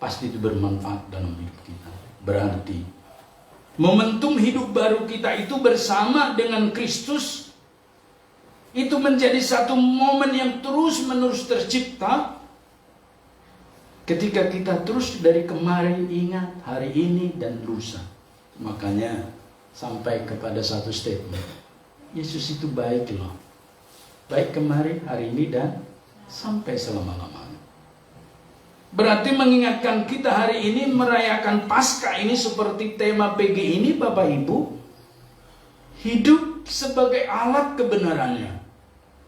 S3: Pasti itu bermanfaat dalam hidup kita. Berarti momentum hidup baru kita itu bersama dengan Kristus itu menjadi satu momen yang terus-menerus tercipta ketika kita terus dari kemarin ingat hari ini dan lusa. Makanya sampai kepada satu statement, Yesus itu baik loh. Baik kemarin, hari ini, dan sampai selama-lamanya. Berarti mengingatkan kita hari ini merayakan Paskah ini seperti tema PG ini, Bapak Ibu, hidup sebagai alat kebenarannya.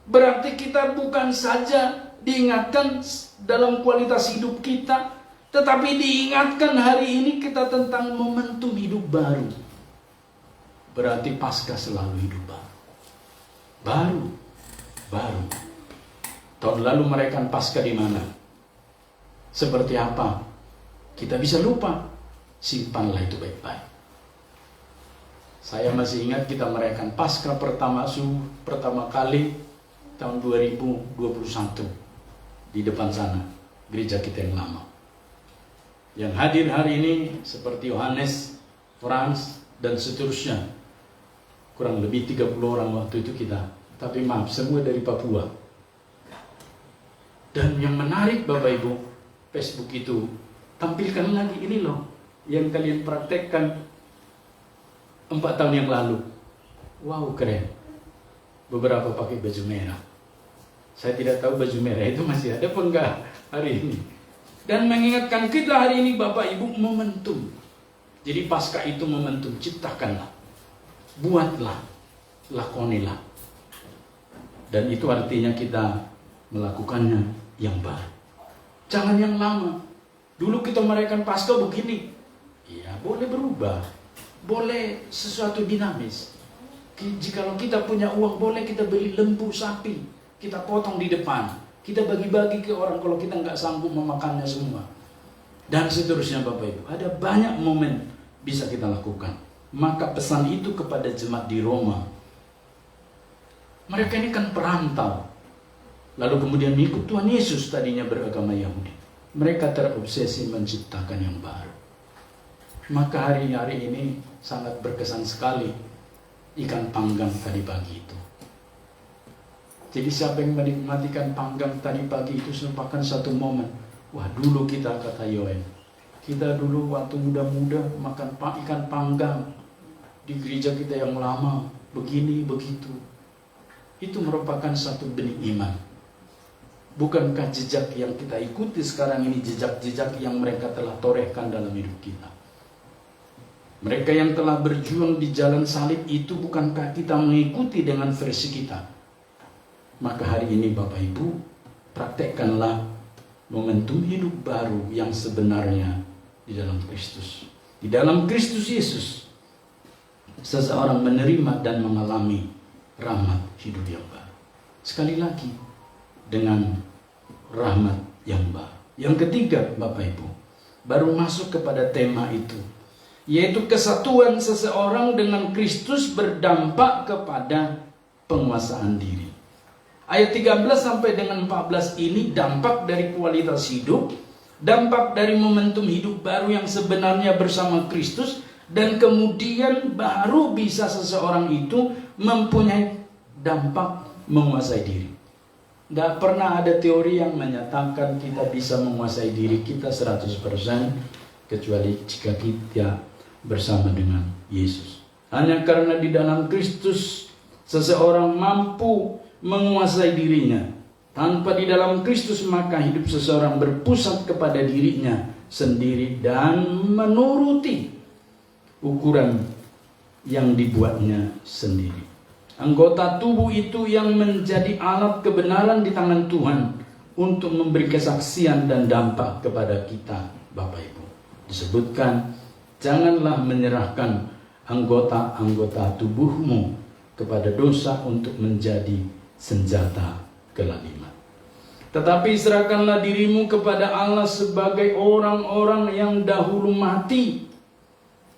S3: Berarti kita bukan saja diingatkan dalam kualitas hidup kita, tetapi diingatkan hari ini kita tentang momentum hidup baru. Berarti Paskah selalu hidup baru. Baru. Tahun lalu merayakan Paskah di mana? Seperti apa? Kita bisa lupa. Simpanlah itu baik-baik. Saya masih ingat kita merayakan Paskah pertama kali tahun 2021 di depan sana, gereja kita yang lama. Yang hadir hari ini seperti Yohanes, Frans, dan seterusnya. Kurang lebih 30 orang waktu itu kita. Tapi maaf, semua dari Papua. Dan yang menarik Bapak Ibu, Facebook itu tampilkan lagi ini loh, yang kalian praktekkan 4 tahun yang lalu. Wow, keren. Beberapa pakai baju merah. Saya tidak tahu baju merah itu masih ada pun enggak hari ini. Dan mengingatkan kita hari ini Bapak Ibu momentum. Jadi Paskah itu momentum, ciptakanlah. Buatlah, lakonilah. Dan itu artinya kita melakukannya yang baru. Jangan yang lama. Dulu kita merayakan Paskah begini. Ya boleh berubah. Boleh sesuatu dinamis. Jikalau kita punya uang, boleh kita beli lembu sapi, kita potong di depan, kita bagi-bagi ke orang kalau kita nggak sanggup memakannya semua. Dan seterusnya Bapak Ibu. Ada banyak momen bisa kita lakukan. Maka pesan itu kepada jemaat di Roma. Mereka ini kan perantau. Lalu kemudian mengikut Tuhan Yesus, tadinya beragama Yahudi. Mereka terobsesi menciptakan yang baru. Maka hari-hari ini sangat berkesan sekali ikan panggang tadi pagi itu. Jadi siapa yang menikmati ikan panggang tadi pagi itu merupakan satu momen. Wah, dulu kita, kata Yoel, kita dulu waktu muda-muda makan ikan panggang di gereja kita yang lama, begini begitu. Itu merupakan satu benih iman. Bukankah jejak yang kita ikuti sekarang ini jejak-jejak yang mereka telah torehkan dalam hidup kita? Mereka yang telah berjuang di jalan salib itu, bukankah kita mengikuti dengan versi kita? Maka hari ini Bapak Ibu, praktekkanlah momentum hidup baru yang sebenarnya di dalam Kristus. Di dalam Kristus Yesus, seseorang menerima dan mengalami rahmat hidup yang baru. Sekali lagi, dengan rahmat yang baru. Yang ketiga Bapak Ibu, baru masuk kepada tema itu, yaitu kesatuan seseorang dengan Kristus berdampak kepada penguasaan diri. Ayat 13 sampai dengan 14 ini dampak dari kualitas hidup, dampak dari momentum hidup baru yang sebenarnya bersama Kristus, dan kemudian baru bisa seseorang itu mempunyai dampak menguasai diri. Tidak pernah ada teori yang menyatakan kita bisa menguasai diri kita 100%, kecuali jika kita bersama dengan Yesus. Hanya karena di dalam Kristus seseorang mampu menguasai dirinya. Tanpa di dalam Kristus, maka hidup seseorang berpusat kepada dirinya sendiri dan menuruti ukuran yang dibuatnya sendiri. Anggota tubuh itu yang menjadi alat kebenaran di tangan Tuhan untuk memberi kesaksian dan dampak kepada kita, Bapak Ibu. Disebutkan, janganlah menyerahkan anggota-anggota tubuhmu kepada dosa untuk menjadi senjata kelaliman. Tetapi serahkanlah dirimu kepada Allah sebagai orang-orang yang dahulu mati,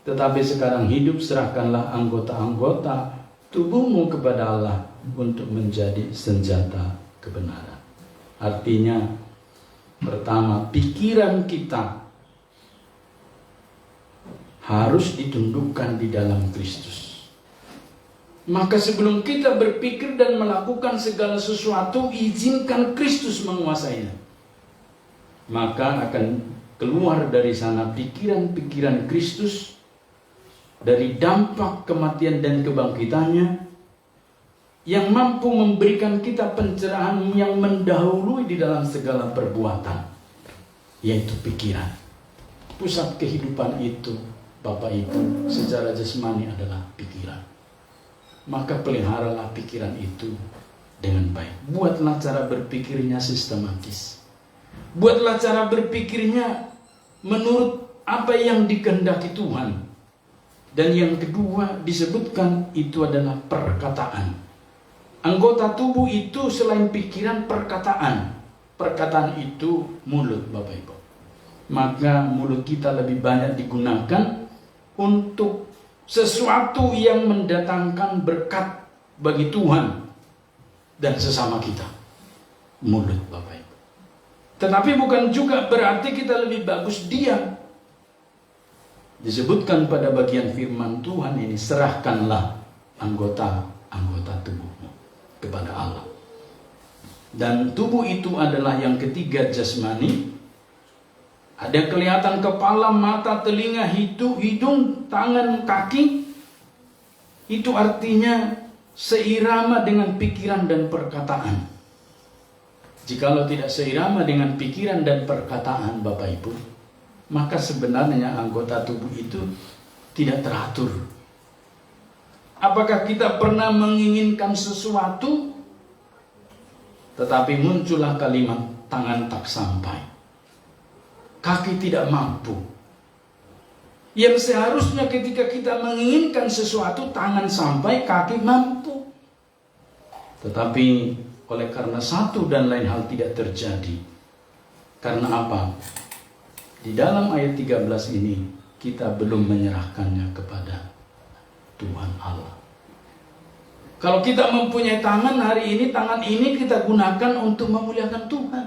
S3: tetapi sekarang hidup. Serahkanlah anggota-anggota tubuhmu kepada Allah untuk menjadi senjata kebenaran. Artinya, pertama, pikiran kita harus ditundukkan di dalam Kristus. Maka sebelum kita berpikir dan melakukan segala sesuatu, izinkan Kristus menguasainya. Maka akan keluar dari sana pikiran-pikiran Kristus, dari dampak kematian dan kebangkitannya, yang mampu memberikan kita pencerahan yang mendahului di dalam segala perbuatan, yaitu pikiran. Pusat kehidupan itu, Bapak Ibu, secara jasmani adalah pikiran. Maka peliharalah pikiran itu dengan baik. Buatlah cara berpikirnya sistematis. Buatlah cara berpikirnya menurut apa yang dikehendaki Tuhan. Dan yang kedua disebutkan itu adalah perkataan. Anggota tubuh itu selain pikiran, perkataan. Perkataan itu mulut, Bapak Ibu. Maka mulut kita lebih banyak digunakan untuk sesuatu yang mendatangkan berkat bagi Tuhan dan sesama kita. Mulut, Bapak Ibu. Tetapi bukan juga berarti kita lebih bagus diam. Disebutkan pada bagian firman Tuhan ini, serahkanlah anggota tubuhmu kepada Allah. Dan tubuh itu adalah yang ketiga, jasmani. Ada kelihatan kepala, mata, telinga, hidung, tangan, kaki. Itu artinya seirama dengan pikiran dan perkataan. Jikalau tidak seirama dengan pikiran dan perkataan, Bapak Ibu, maka sebenarnya anggota tubuh itu tidak teratur. Apakah kita pernah menginginkan sesuatu, tetapi muncullah kalimat tangan tak sampai, kaki tidak mampu. Yang seharusnya ketika kita menginginkan sesuatu, tangan sampai, kaki mampu. Tetapi oleh karena satu dan lain hal tidak terjadi. Karena apa? Di dalam ayat 13 ini kita belum menyerahkannya kepada Tuhan Allah. Kalau kita mempunyai tangan hari ini, tangan ini kita gunakan untuk memuliakan Tuhan.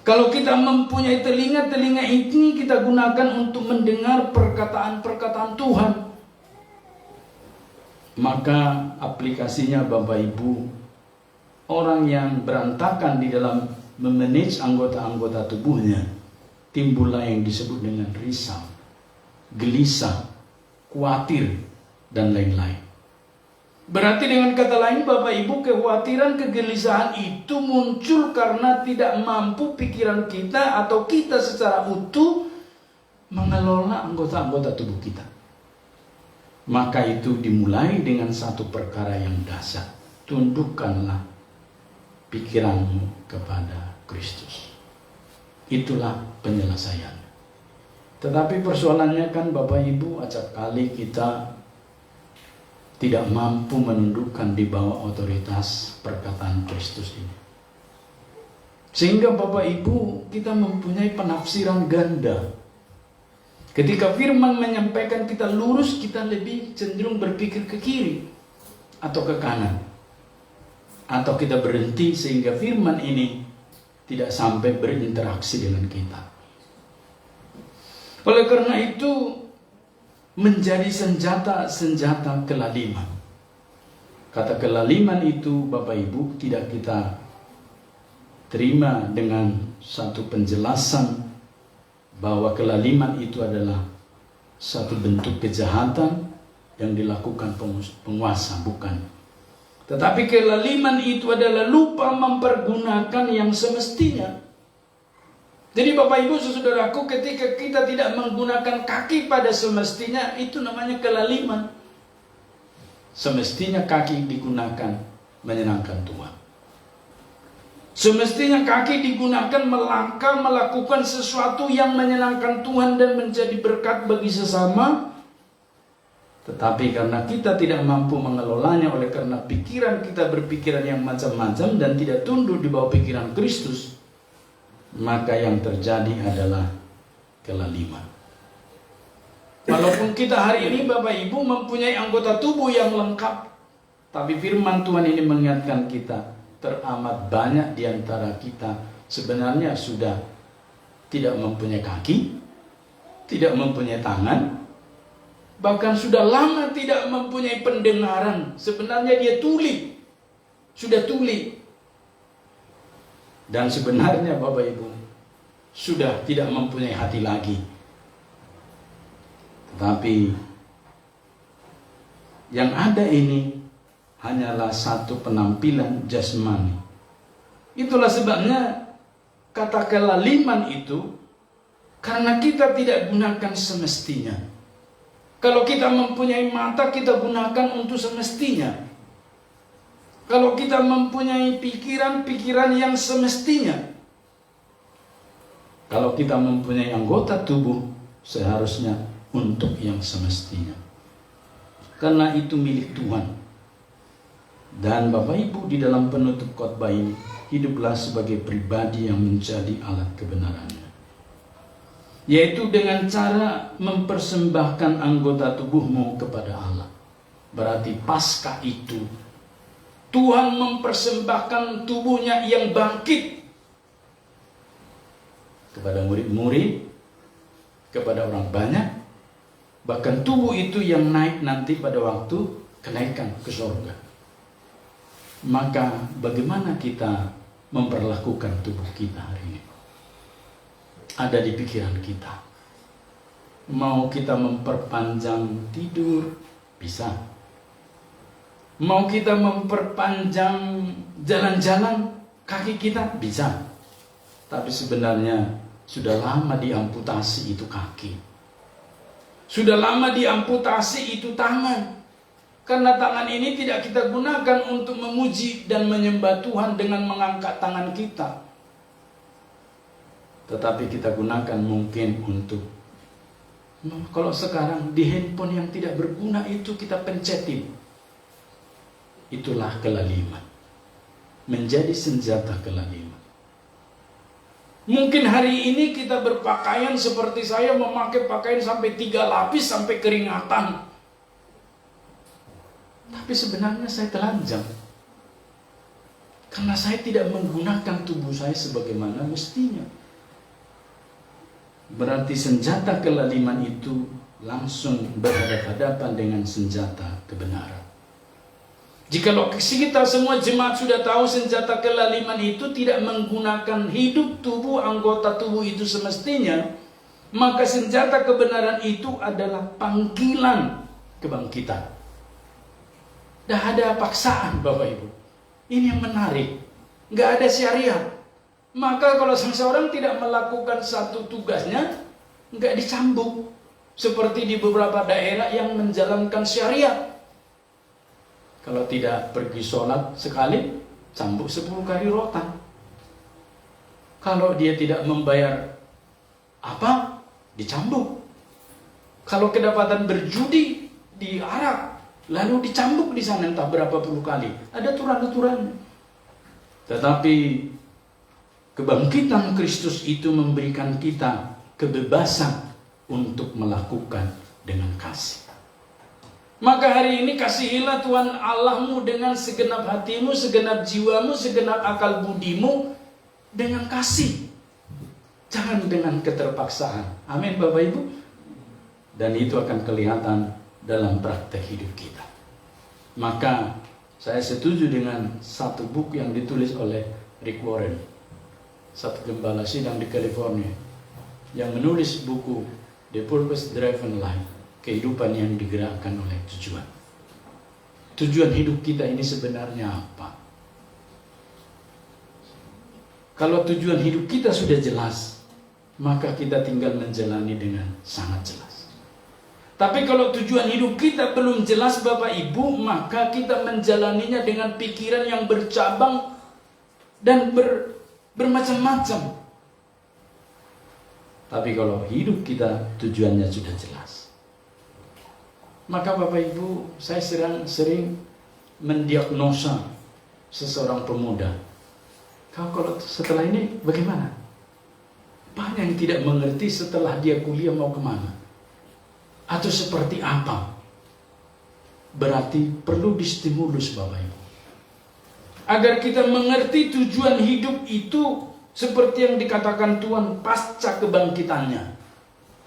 S3: Kalau kita mempunyai telinga, telinga ini kita gunakan untuk mendengar perkataan-perkataan Tuhan. Maka aplikasinya Bapak Ibu, orang yang berantakan di dalam memanage anggota-anggota tubuhnya, timbullah yang disebut dengan risau, gelisah, khawatir, dan lain-lain. Berarti dengan kata lain Bapak Ibu, kekhawatiran, kegelisahan itu muncul karena tidak mampu pikiran kita atau kita secara utuh mengelola anggota-anggota tubuh kita. Maka itu dimulai dengan satu perkara yang dasar. Tundukkanlah pikiranmu kepada Kristus. Itulah penyelesaian. Tetapi persoalannya kan Bapak Ibu, acap kali kita tidak mampu menundukkan di bawah otoritas perkataan Kristus ini. Sehingga Bapak Ibu, kita mempunyai penafsiran ganda. Ketika firman menyampaikan kita lurus, kita lebih cenderung berpikir ke kiri atau ke kanan. Atau kita berhenti sehingga firman ini tidak sampai berinteraksi dengan kita. Oleh karena itu, menjadi senjata-senjata kelaliman. Kata kelaliman itu Bapak Ibu tidak kita terima dengan satu penjelasan bahwa kelaliman itu adalah satu bentuk kejahatan yang dilakukan penguasa, bukan. Tetapi kelaliman itu adalah lupa mempergunakan yang semestinya. Jadi Bapak Ibu saudaraku, ketika kita tidak menggunakan kaki pada semestinya, itu namanya kelaliman. Semestinya kaki digunakan menyenangkan Tuhan. Semestinya kaki digunakan melangkah, melakukan sesuatu yang menyenangkan Tuhan dan menjadi berkat bagi sesama. Tetapi karena kita tidak mampu mengelolanya, oleh karena pikiran kita berpikiran yang macam-macam dan tidak tunduk di bawah pikiran Kristus, maka yang terjadi adalah kelaliman. Walaupun kita hari ini Bapak Ibu mempunyai anggota tubuh yang lengkap, tapi firman Tuhan ini mengingatkan kita, teramat banyak di antara kita sebenarnya sudah tidak mempunyai kaki, tidak mempunyai tangan, bahkan sudah lama tidak mempunyai pendengaran. Sebenarnya dia tuli, sudah tuli. Dan sebenarnya Bapak Ibu sudah tidak mempunyai hati lagi. Tetapi yang ada ini hanyalah satu penampilan jasmani. Itulah sebabnya kata kelaliman itu karena kita tidak gunakan semestinya. Kalau kita mempunyai mata, kita gunakan untuk semestinya. Kalau kita mempunyai pikiran-pikiran yang semestinya. Kalau kita mempunyai anggota tubuh, seharusnya untuk yang semestinya. Karena itu milik Tuhan. Dan Bapak Ibu di dalam penutup khotbah ini, hiduplah sebagai pribadi yang menjadi alat kebenarannya. Yaitu dengan cara mempersembahkan anggota tubuhmu kepada Allah. Berarti pasca itu, Tuhan mempersembahkan tubuhnya yang bangkit kepada murid-murid, kepada orang banyak, bahkan tubuh itu yang naik nanti pada waktu kenaikan ke surga. Maka bagaimana kita memperlakukan tubuh kita hari ini? Ada di pikiran kita. Mau kita memperpanjang tidur, bisa. Mau kita memperpanjang jalan-jalan kaki kita, bisa. Tapi sebenarnya sudah lama diamputasi itu kaki. Sudah lama diamputasi itu tangan. Karena tangan ini tidak kita gunakan untuk memuji dan menyembah Tuhan dengan mengangkat tangan kita. Tetapi kita gunakan mungkin untuk, kalau sekarang di handphone yang tidak berguna itu kita pencetin. Itulah kelaliman. Menjadi senjata kelaliman. Mungkin hari ini kita berpakaian seperti saya, memakai pakaian sampai 3 lapis sampai keringatan. Tapi sebenarnya saya telanjang. Karena saya tidak menggunakan tubuh saya sebagaimana mestinya. Berarti senjata kelaliman itu langsung berhadapan dengan senjata kebenaran. Jikalau kita semua jemaat sudah tahu senjata kelaliman itu tidak menggunakan hidup tubuh, anggota tubuh itu semestinya, maka senjata kebenaran itu adalah panggilan kebangkitan. Dah ada paksaan Bapak Ibu. Ini yang menarik. Nggak ada syariat. Maka kalau seseorang tidak melakukan satu tugasnya, nggak dicambuk. Seperti di beberapa daerah yang menjalankan syariat. Kalau tidak pergi sholat sekali, cambuk 10 kali rotan. Kalau dia tidak membayar dicambuk. Kalau kedapatan berjudi di Arab, lalu dicambuk di sana entah berapa puluh kali. Ada aturan-aturan. Tetapi kebangkitan Kristus itu memberikan kita kebebasan untuk melakukan dengan kasih. Maka hari ini kasihilah Tuhan Allahmu dengan segenap hatimu, segenap jiwamu, segenap akal budimu dengan kasih. Jangan dengan keterpaksaan. Amin Bapak Ibu. Dan itu akan kelihatan dalam praktek hidup kita. Maka saya setuju dengan satu buku yang ditulis oleh Rick Warren, satu gembala sidang di California, yang menulis buku The Purpose Driven Life. Kehidupan yang digerakkan oleh tujuan. Tujuan hidup kita ini sebenarnya apa? Kalau tujuan hidup kita sudah jelas, maka kita tinggal menjalani dengan sangat jelas. Tapi kalau tujuan hidup kita belum jelas Bapak Ibu, maka kita menjalaninya dengan pikiran yang bercabang dan bermacam-macam. Tapi kalau hidup kita tujuannya sudah jelas, maka Bapak Ibu, saya sering mendiagnosa seseorang pemuda. Kalau setelah ini bagaimana? Banyak yang tidak mengerti setelah dia kuliah mau kemana. Atau seperti apa. Berarti perlu distimulus Bapak Ibu. Agar kita mengerti tujuan hidup itu seperti yang dikatakan Tuhan pasca kebangkitannya.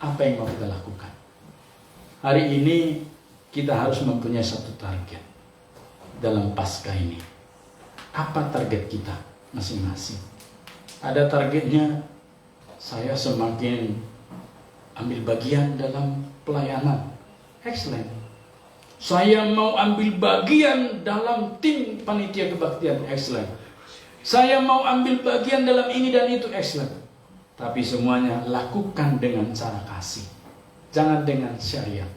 S3: Apa yang mau kita lakukan? Hari ini kita harus mempunyai satu target dalam Paskah ini. Apa target kita masing-masing? Ada targetnya, saya semakin ambil bagian dalam pelayanan. Excellent. Saya mau ambil bagian dalam tim panitia kebaktian. Excellent. Saya mau ambil bagian dalam ini dan itu. Excellent. Tapi semuanya lakukan dengan cara kasih. Jangan dengan syariat.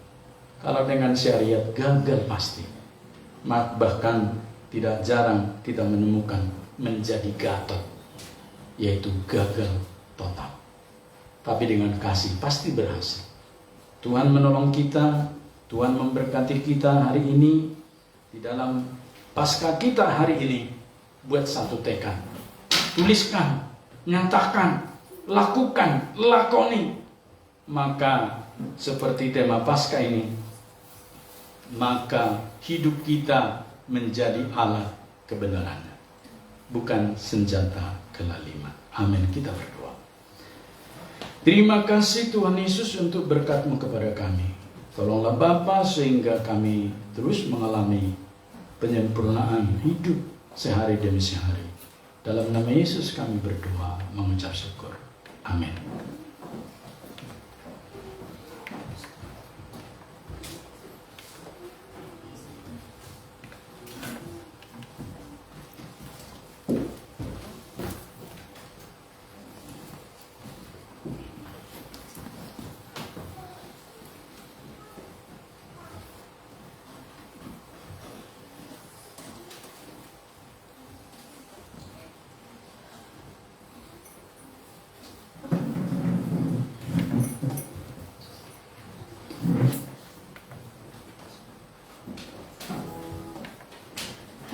S3: Kalau dengan syariat gagal pasti. Bahkan tidak jarang kita menemukan menjadi gatot, yaitu gagal total. Tapi dengan kasih pasti berhasil. Tuhan menolong kita, Tuhan memberkati kita hari ini. Di dalam Paskah kita hari ini, buat satu tekad. Tuliskan, nyatakan, lakukan, lakoni. Maka seperti tema Paskah ini, maka hidup kita menjadi alat kebenarannya, bukan senjata kelaliman. Amin. Kita berdoa. Terima kasih Tuhan Yesus untuk berkat-Mu kepada kami. Tolonglah Bapa sehingga kami terus mengalami penyempurnaan hidup sehari demi sehari. Dalam nama Yesus kami berdoa, mengucap syukur. Amin.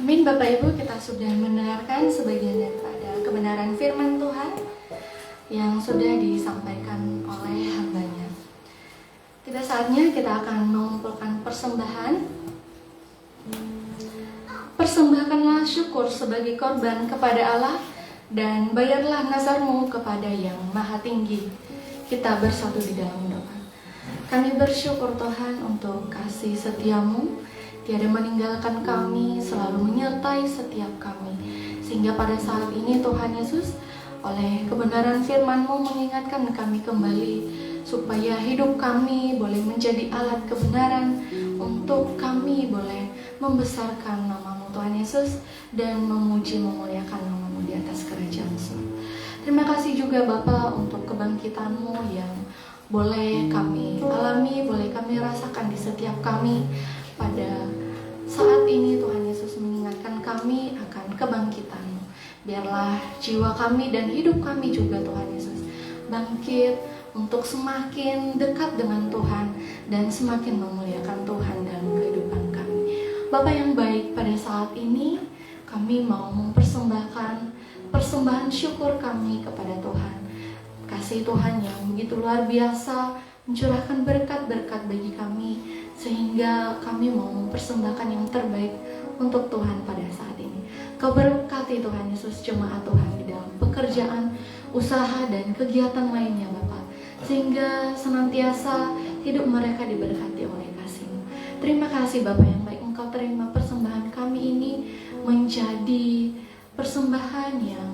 S1: Amin Bapak Ibu, kita sudah mendengarkan sebagian daripada kebenaran firman Tuhan yang sudah disampaikan oleh hambanya. Tidak saatnya kita akan mengumpulkan persembahan. Persembahkanlah syukur sebagai korban kepada Allah dan bayarlah nazarmu kepada Yang Maha Tinggi. Kita bersatu di dalam doa. Kami bersyukur Tuhan untuk kasih setiamu, tiada meninggalkan kami, selalu menyertai setiap kami. Sehingga pada saat ini Tuhan Yesus, oleh kebenaran firman-Mu mengingatkan kami kembali, supaya hidup kami boleh menjadi alat kebenaran untuk kami boleh membesarkan nama-Mu Tuhan Yesus dan memuji memuliakan nama-Mu di atas kerajaan surga. Terima kasih juga Bapa untuk kebangkitan-Mu yang boleh kami alami, boleh kami rasakan di setiap kami. Pada saat ini Tuhan Yesus mengingatkan kami akan kebangkitan-Mu. Biarlah jiwa kami dan hidup kami juga Tuhan Yesus bangkit untuk semakin dekat dengan Tuhan dan semakin memuliakan Tuhan dalam kehidupan kami. Bapa yang baik, pada saat ini kami mau mempersembahkan persembahan syukur kami kepada Tuhan. Kasih Tuhan yang begitu luar biasa mencurahkan berkat-berkat bagi kami, sehingga kami mau mempersembahkan yang terbaik untuk Tuhan pada saat ini. Kau berkati Tuhan Yesus jemaat Tuhan di dalam pekerjaan, usaha dan kegiatan lainnya Bapa, sehingga senantiasa hidup mereka diberkati oleh kasih-Mu. Terima kasih Bapa yang baik, Engkau terima persembahan kami ini menjadi persembahan yang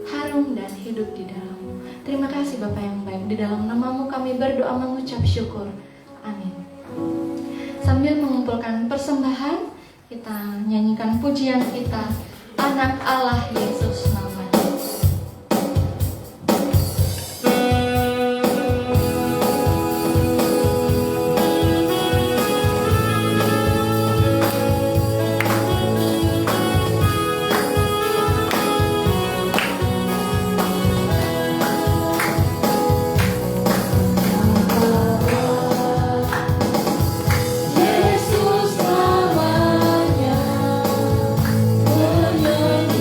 S1: harum dan hidup di dalam-Mu. Terima kasih Bapa yang baik, di dalam nama-Mu kami berdoa mengucap syukur. Amin. Sambil mengumpulkan persembahan, kita nyanyikan pujian kita, Anak Allah Yesus namanya.
S4: Yesus namanya, menyembuhkan.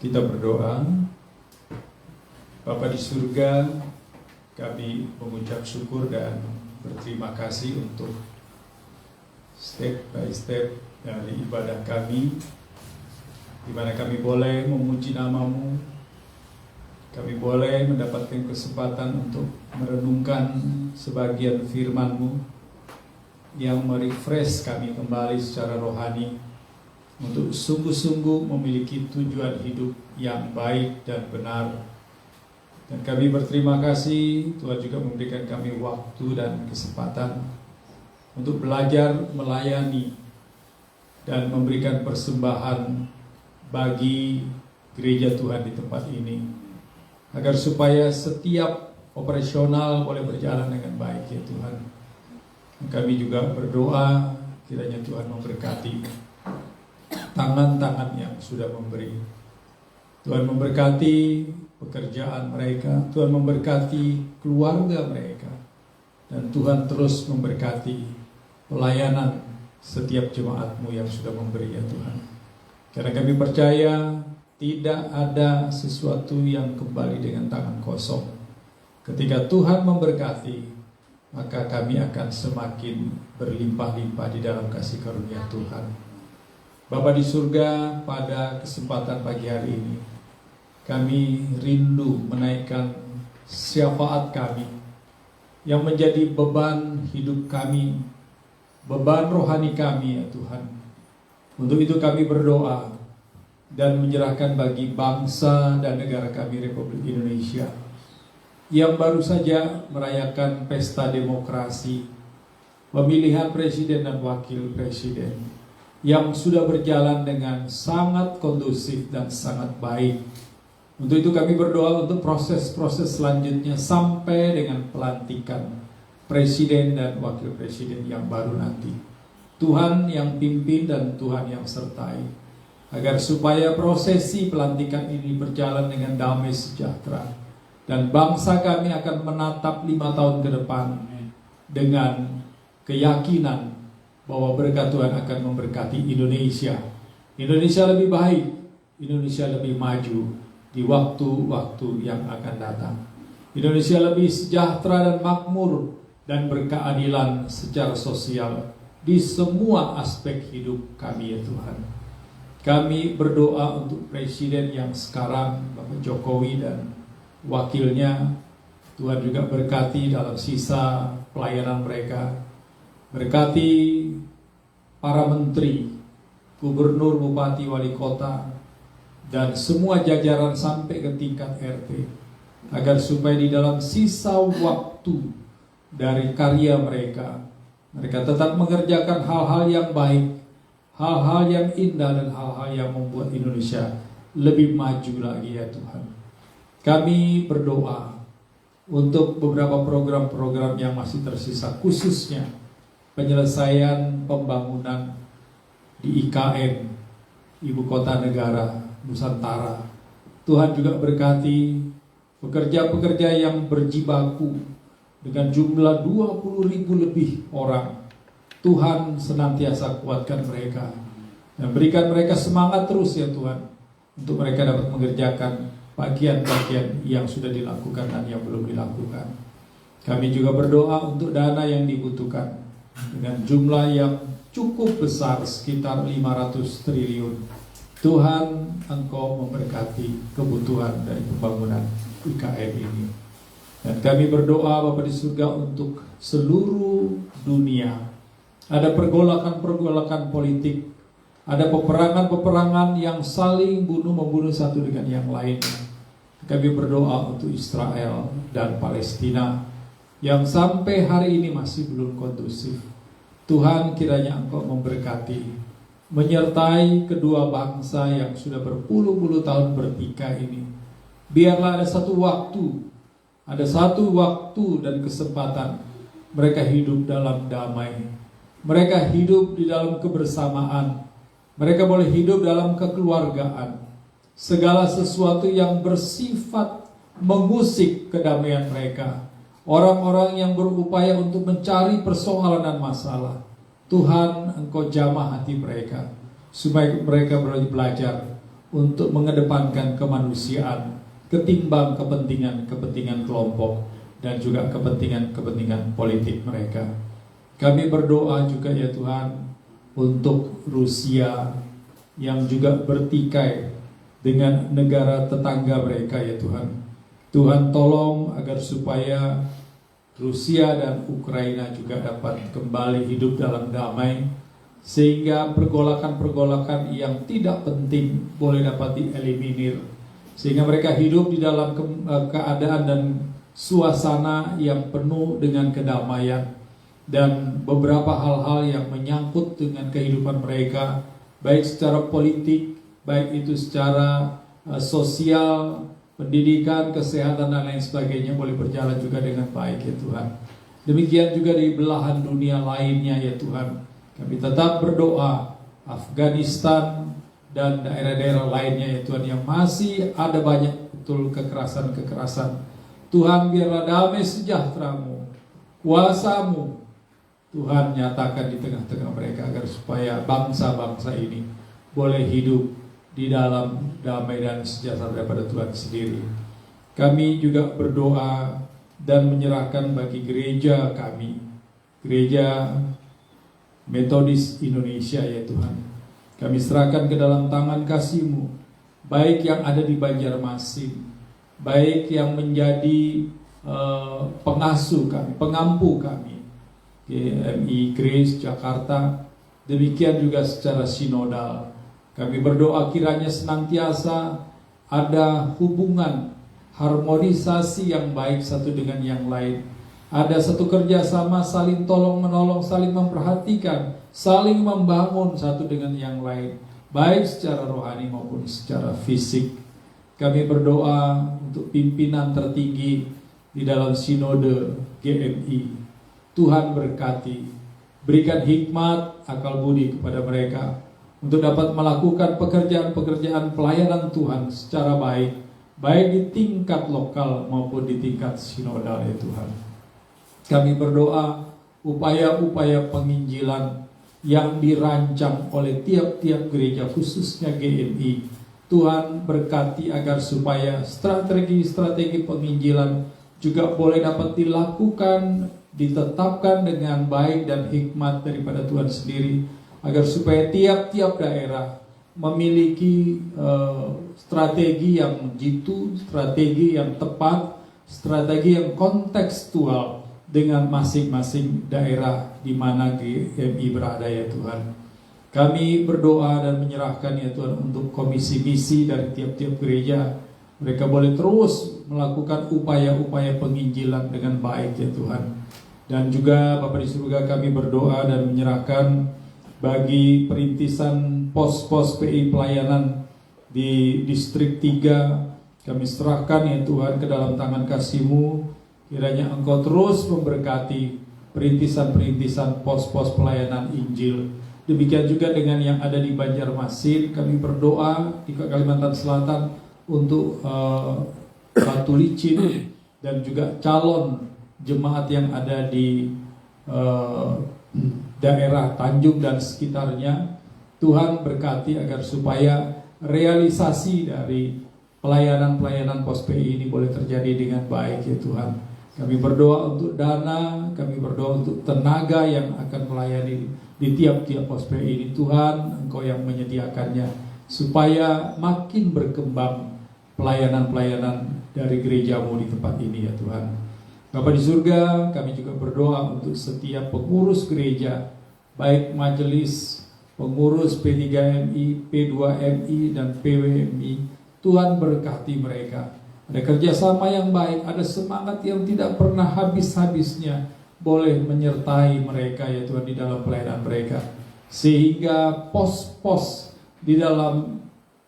S2: Kita berdoa. Bapa di surga, kami mengucap syukur dan berterima kasih untuk step by step dari ibadah kami, di mana kami boleh memuji nama-Mu, kami boleh mendapatkan kesempatan untuk merenungkan sebagian firman-Mu yang merefresh kami kembali secara rohani untuk sungguh-sungguh memiliki tujuan hidup yang baik dan benar. Dan kami berterima kasih Tuhan juga memberikan kami waktu dan kesempatan untuk belajar melayani dan memberikan persembahan bagi gereja Tuhan di tempat ini, agar supaya setiap operasional boleh berjalan dengan baik ya Tuhan. Kami juga berdoa kiranya Tuhan memberkati tangan-tangan yang sudah memberi. Tuhan memberkati pekerjaan mereka, Tuhan memberkati keluarga mereka, dan Tuhan terus memberkati pelayanan setiap jemaat-Mu yang sudah memberi ya Tuhan. Karena kami percaya tidak ada sesuatu yang kembali dengan tangan kosong. Ketika Tuhan memberkati, maka kami akan semakin berlimpah-limpah di dalam kasih karunia Tuhan. Bapa di surga, pada kesempatan pagi hari ini, kami rindu menaikkan syafaat kami yang menjadi beban hidup kami, beban rohani kami ya Tuhan. Untuk itu kami berdoa dan menyerahkan bagi bangsa dan negara kami Republik Indonesia yang baru saja merayakan pesta demokrasi, pemilihan presiden dan wakil presiden yang sudah berjalan dengan sangat kondusif dan sangat baik. Untuk itu kami berdoa untuk proses-proses selanjutnya sampai dengan pelantikan presiden dan wakil presiden yang baru nanti. Tuhan yang pimpin dan Tuhan yang sertai, agar supaya prosesi pelantikan ini berjalan dengan damai sejahtera, dan bangsa kami akan menatap 5 tahun ke depan dengan keyakinan bahwa berkat Tuhan akan memberkati Indonesia. Indonesia lebih baik, Indonesia lebih maju di waktu-waktu yang akan datang. Indonesia lebih sejahtera dan makmur dan berkeadilan secara sosial di semua aspek hidup kami ya Tuhan. Kami berdoa untuk presiden yang sekarang, Bapak Jokowi dan wakilnya. Tuhan juga berkati dalam sisa pelayanan mereka. Berkati para menteri, gubernur, bupati, wali kota, dan semua jajaran sampai ke tingkat RT, agar supaya di dalam sisa waktu dari karya mereka, mereka tetap mengerjakan hal-hal yang baik, hal-hal yang indah, dan hal-hal yang membuat Indonesia lebih maju lagi ya Tuhan. Kami berdoa untuk beberapa program-program yang masih tersisa, khususnya penyelesaian pembangunan di IKN, Ibu Kota Negara Nusantara. Tuhan juga berkati pekerja-pekerja yang berjibaku dengan jumlah 20.000 lebih orang. Tuhan senantiasa kuatkan mereka dan berikan mereka semangat terus ya Tuhan, untuk mereka dapat mengerjakan bagian-bagian yang sudah dilakukan dan yang belum dilakukan. Kami juga berdoa untuk dana yang dibutuhkan dengan jumlah yang cukup besar, sekitar 500 triliun. Tuhan, Engkau memberkati kebutuhan dari pembangunan IKN ini. Dan kami berdoa Bapa di surga untuk seluruh dunia. Ada pergolakan-pergolakan politik, ada peperangan-peperangan yang saling bunuh-membunuh satu dengan yang lainnya. Kami berdoa untuk Israel dan Palestina yang sampai hari ini masih belum kondusif. Tuhan, kiranya Engkau memberkati, menyertai kedua bangsa yang sudah berpuluh-puluh tahun bertikai ini. Biarlah ada satu waktu dan kesempatan mereka hidup dalam damai, mereka hidup di dalam kebersamaan, mereka boleh hidup dalam kekeluargaan. Segala sesuatu yang bersifat mengusik kedamaian mereka, orang-orang yang berupaya untuk mencari persoalan dan masalah, Tuhan, Engkau jamah hati mereka supaya mereka boleh belajar untuk mengedepankan kemanusiaan ketimbang kepentingan kelompok dan juga kepentingan politik mereka. Kami berdoa juga ya Tuhan untuk Rusia yang juga bertikai dengan negara tetangga mereka ya Tuhan. Tuhan tolong agar supaya Rusia dan Ukraina juga dapat kembali hidup dalam damai, sehingga pergolakan-pergolakan yang tidak penting boleh dapat dieliminir, sehingga mereka hidup di dalam keadaan dan suasana yang penuh dengan kedamaian. Dan beberapa hal-hal yang menyangkut dengan kehidupan mereka, baik secara politik, baik itu secara sosial, pendidikan, kesehatan dan lain sebagainya boleh berjalan juga dengan baik ya Tuhan. Demikian juga di belahan dunia lainnya ya Tuhan. Kami tetap berdoa Afghanistan dan daerah-daerah lainnya ya Tuhan yang masih ada banyak betul kekerasan-kekerasan. Tuhan, biarlah damai sejahtera-Mu, kuasa-Mu Tuhan nyatakan di tengah-tengah mereka, agar supaya bangsa-bangsa ini boleh hidup di dalam damai dan sejahtera daripada Tuhan sendiri. Kami juga berdoa dan menyerahkan bagi gereja kami, Gereja Metodis Indonesia ya Tuhan. Kami serahkan ke dalam tangan kasih-Mu, baik yang ada di Banjarmasin, baik yang menjadi pengasuh kami, pengampu kami, GMI Grace Jakarta, demikian juga secara sinodal. Kami berdoa kiranya senantiasa ada hubungan, harmonisasi yang baik satu dengan yang lain. Ada satu kerjasama, saling tolong-menolong, saling memperhatikan, saling membangun satu dengan yang lain, baik secara rohani maupun secara fisik. Kami berdoa untuk pimpinan tertinggi di dalam sinode GMI. Tuhan berkati, berikan hikmat, akal budi kepada mereka untuk dapat melakukan pekerjaan-pekerjaan pelayanan Tuhan secara baik, baik di tingkat lokal maupun di tingkat sinodal ya Tuhan. Kami berdoa upaya-upaya penginjilan yang dirancang oleh tiap-tiap gereja, khususnya GMI, Tuhan berkati agar supaya strategi-strategi penginjilan juga boleh dapat dilakukan, ditetapkan dengan baik dan hikmat daripada Tuhan sendiri, agar supaya tiap-tiap daerah memiliki strategi yang jitu, strategi yang tepat, strategi yang kontekstual dengan masing-masing daerah di mana GMI berada ya Tuhan. Kami berdoa dan menyerahkan ya Tuhan untuk komisi misi dari tiap-tiap gereja. Mereka boleh terus melakukan upaya-upaya penginjilan dengan baik ya Tuhan. Dan juga Bapa di surga, kami berdoa dan menyerahkan bagi perintisan pos-pos PI pelayanan di distrik 3. Kami serahkan ya Tuhan ke dalam tangan kasih-Mu. Kiranya Engkau terus memberkati perintisan-perintisan pos-pos pelayanan Injil. Demikian juga dengan yang ada di Banjarmasin. Kami berdoa di Kalimantan Selatan untuk Batu Licin dan juga calon jemaat yang ada di daerah Tanjung dan sekitarnya. Tuhan berkati agar supaya realisasi dari pelayanan-pelayanan pos PI ini boleh terjadi dengan baik ya Tuhan. Kami berdoa untuk dana, kami berdoa untuk tenaga yang akan melayani di tiap-tiap pos PI ini. Tuhan, Engkau yang menyediakannya supaya makin berkembang pelayanan-pelayanan dari gereja-Mu di tempat ini ya Tuhan. Bapa di surga, kami juga berdoa untuk setiap pengurus gereja, baik majelis, pengurus P3MI, P2MI, dan PWMI. Tuhan berkati mereka. Ada kerjasama yang baik, ada semangat yang tidak pernah habis-habisnya, boleh menyertai mereka ya Tuhan di dalam pelayanan mereka. Sehingga pos-pos di dalam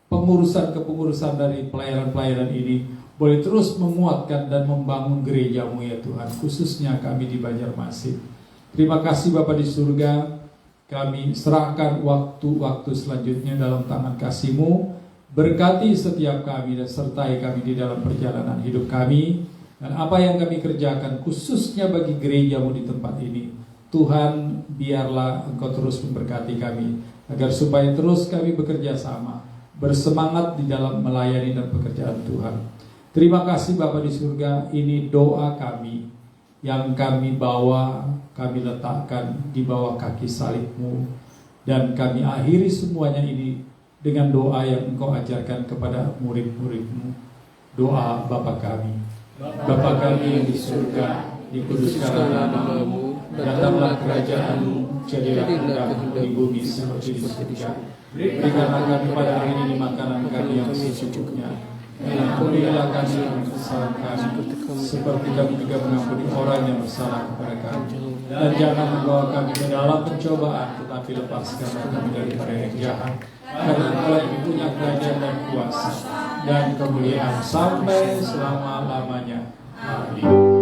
S2: kepengurusan dari pelayanan-pelayanan ini boleh terus menguatkan dan membangun gereja-Mu ya Tuhan, khususnya kami di Banjarmasin. Terima kasih Bapa di surga, kami serahkan waktu-waktu selanjutnya dalam tangan kasih-Mu. Berkati setiap kami dan sertai kami di dalam perjalanan hidup kami, dan apa yang kami kerjakan khususnya bagi gereja-Mu di tempat ini. Tuhan, biarlah Engkau terus memberkati kami, agar supaya terus kami bekerja sama, bersemangat di dalam melayani dan pekerjaan Tuhan. Terima kasih Bapa di surga, ini doa kami yang kami bawa, kami letakkan di bawah kaki salib-Mu, dan kami akhiri semuanya ini dengan doa yang Engkau ajarkan kepada murid-murid-Mu. Doa Bapa kami. Bapa kami yang di surga, dikuduskanlah nama-Mu, datanglah kerajaan-Mu, jadilah kehendak-Mu di bumi seperti di surga. Berikanlah kami pada hari ini makanan kami yang secukupnya, dan ampunilah kami yang kesalahan kami, seperti kami juga mengampuni orang yang bersalah kepada kami. Dan jangan membawa kami ke dalam pencobaan, tetapi lepaskanlah kami daripada yang jahat. Karena Engkau yang punya kerajaan dan kuasa dan kemuliaan sampai selama-lamanya. Amin.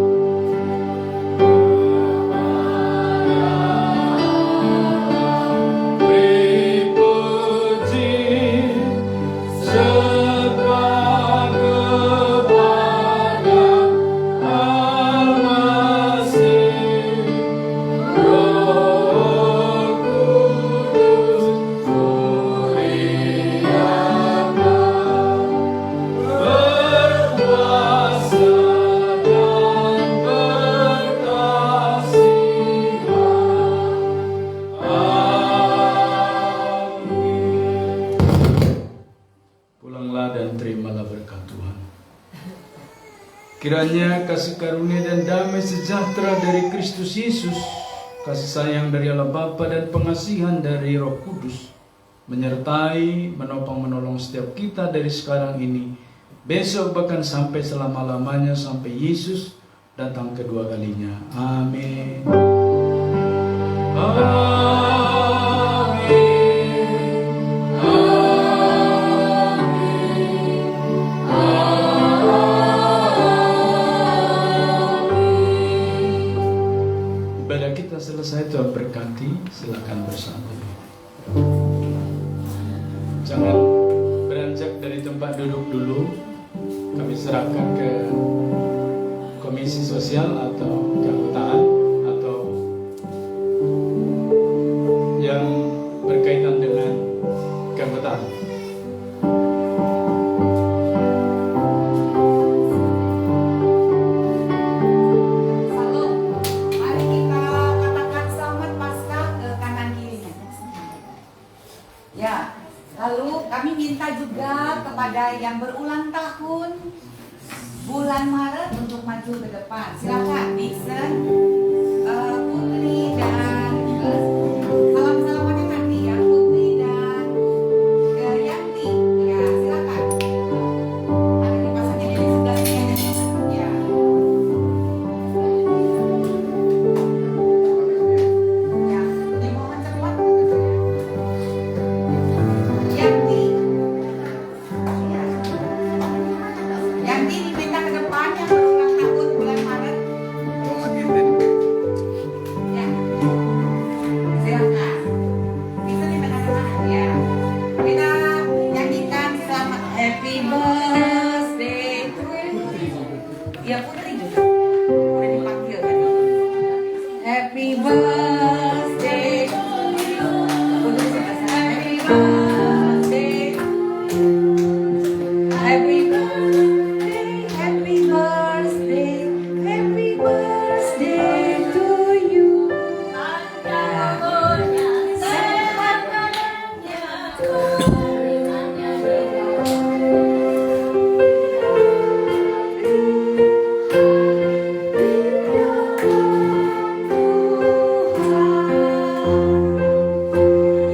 S3: Kiranya kasih karunia dan damai sejahtera dari Kristus Yesus, kasih sayang dari Allah Bapa dan pengasihan dari Roh Kudus menyertai, menopang, menolong setiap kita dari sekarang ini, besok bahkan sampai selama-lamanya, sampai Yesus datang kedua kalinya. Amin. Amin. Selesai, Tuhan berkati. Silakan bersandar. Jangan beranjak dari tempat duduk dulu. Kami serahkan ke komisi sosial atau keanggotaan atau yang berkaitan dengan keanggotaan.
S4: Kepada yang berulang tahun bulan Maret untuk maju ke depan, silakan Nixon, Putri dan salam-salamannya nanti ya, Putri dan Yanti, ya silakan. Ada dipasangnya di sebelahnya, ya. Ya, dimohon cepat. Yanti. Yanti diminta ke depan yang berulang tahun bulan Maret. Ya, silakan. Bisa di tengah-tengah ya. Kita nyanyikan selamat happy birthday to you. Ya Putri juga. Udah dipanggil tadi. Happy birthday to you. Putri sebelah sana. Happy birthday. Happy birthday, happy birthday, happy birthday to you. Sehat badannya,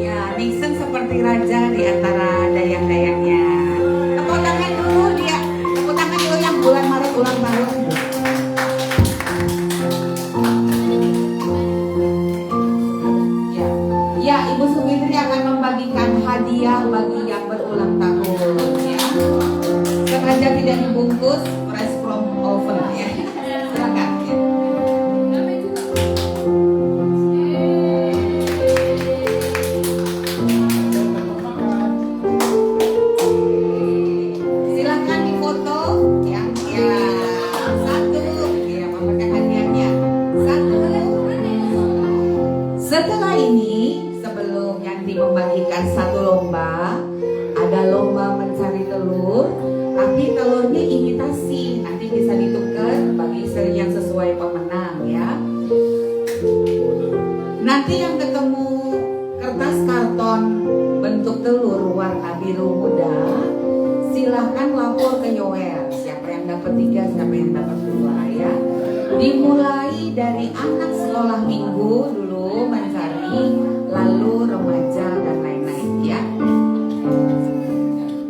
S4: ya, Nixon seperti raja di antara dayang-dayangnya. Tepuk tangan dulu dia, tepuk tangan dulu yang bulan Maret ulang tahun. Ya, ya, Ibu Sumitri akan membagikan hadiah bagi yang berulang tahun. Ya, sengaja tidak dibungkus, fresh from oven ya. Silakan. Ya. Silakan difoto ya, ya satu ya memakai hadiahnya satu. Setelah ini sebelum Yanti membagikan satu lomba, ada lomba telurnya imitasi, nanti bisa ditukar bagi seri yang sesuai pemenang ya. Nanti yang ketemu kertas karton bentuk telur warna biru muda, silahkan lapor ke Yoel. Siapa yang dapat 3, siapa yang dapat 2 ya. Dimulai dari anak sekolah minggu dulu mencari, lalu remaja dan lain-lain ya.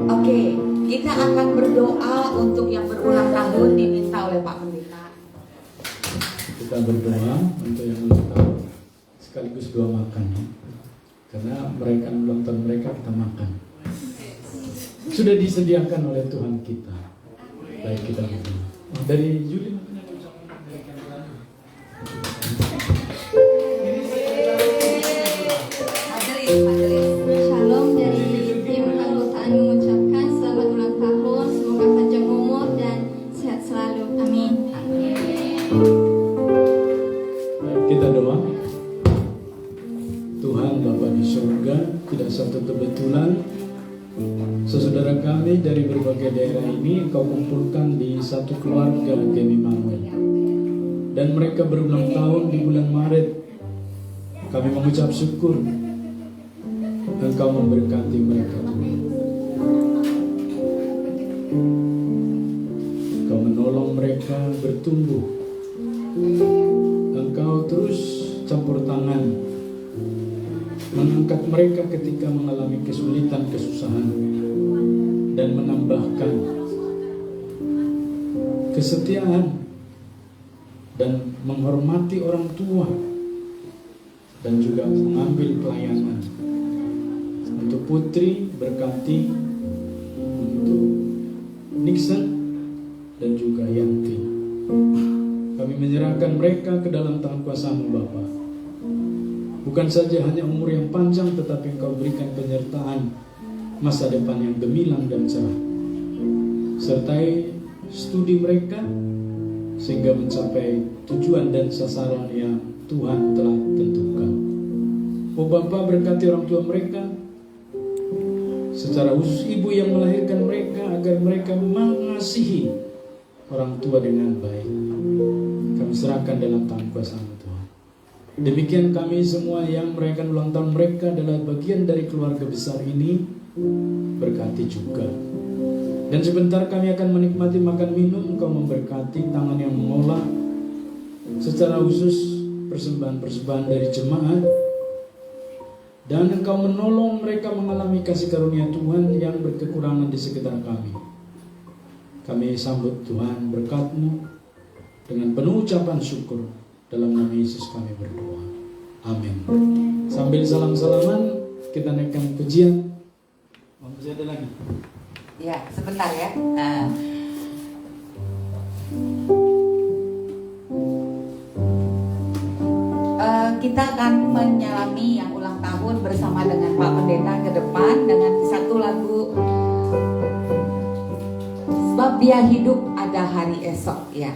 S4: Oke, kita akan berdoa untuk yang berulang tahun diminta oleh Pak Pendeta.
S2: Kita berdoa untuk yang ulang tahun sekaligus doa makan ya. Karena mereka ulang tahun mereka kita makan. Sudah disediakan oleh Tuhan kita. Baik kita berdoa. Dari Juli.
S1: Shalom dari tim keanggotaan mengucapkan selamat ulang tahun, semoga panjang umur dan sehat selalu. Amin.
S2: Baik, kita doa. Tuhan Bapa di surga, tidak satu kebetulan saudara kami dari berbagai daerah ini Engkau kumpulkan di satu keluarga Gemi Manuel, dan mereka berulang tahun di bulan Maret. Kami mengucap syukur Engkau memberkati mereka, Tuhan. Engkau menolong mereka bertumbuh. Engkau terus campur tangan mengangkat mereka ketika mengalami kesulitan, kesusahan, dan menambahkan kesetiaan dan menghormati orang tua, dan juga mengambil pelayanan. Untuk Putri berkati, untuk Nixon dan juga Yanti. Kami menyerahkan mereka ke dalam tangan kuasa-Mu Bapa. Bukan saja hanya umur yang panjang, tetapi Engkau berikan penyertaan masa depan yang gemilang dan cerah. Sertai studi mereka sehingga mencapai tujuan dan sasaran yang Tuhan telah tentukan. Oh Bapa, berkati orang tua mereka, secara khusus ibu yang melahirkan mereka, agar mereka mengasihi orang tua dengan baik. Kami serahkan dalam tangan kuasa-Mu Tuhan. Demikian kami semua yang merayakan ulang tahun mereka adalah bagian dari keluarga besar ini, berkati juga. Dan sebentar kami akan menikmati makan minum, Engkau memberkati tangan yang mengolah, secara khusus persembahan-persembahan dari jemaat, dan Engkau menolong mereka mengalami kasih karunia Tuhan yang berkekurangan di sekitar kami. Kami sambut Tuhan berkat-Mu dengan penuh ucapan syukur. Dalam nama Yesus kami berdoa. Amin. Sambil salam-salaman, kita naikkan pujian. Masih ada lagi?
S4: Ya, sebentar ya. Kita akan menyalami yang ulang tahun bersama dengan Pak Pendeta ke depan dengan satu lagu Sebab Dia Hidup Ada Hari Esok ya.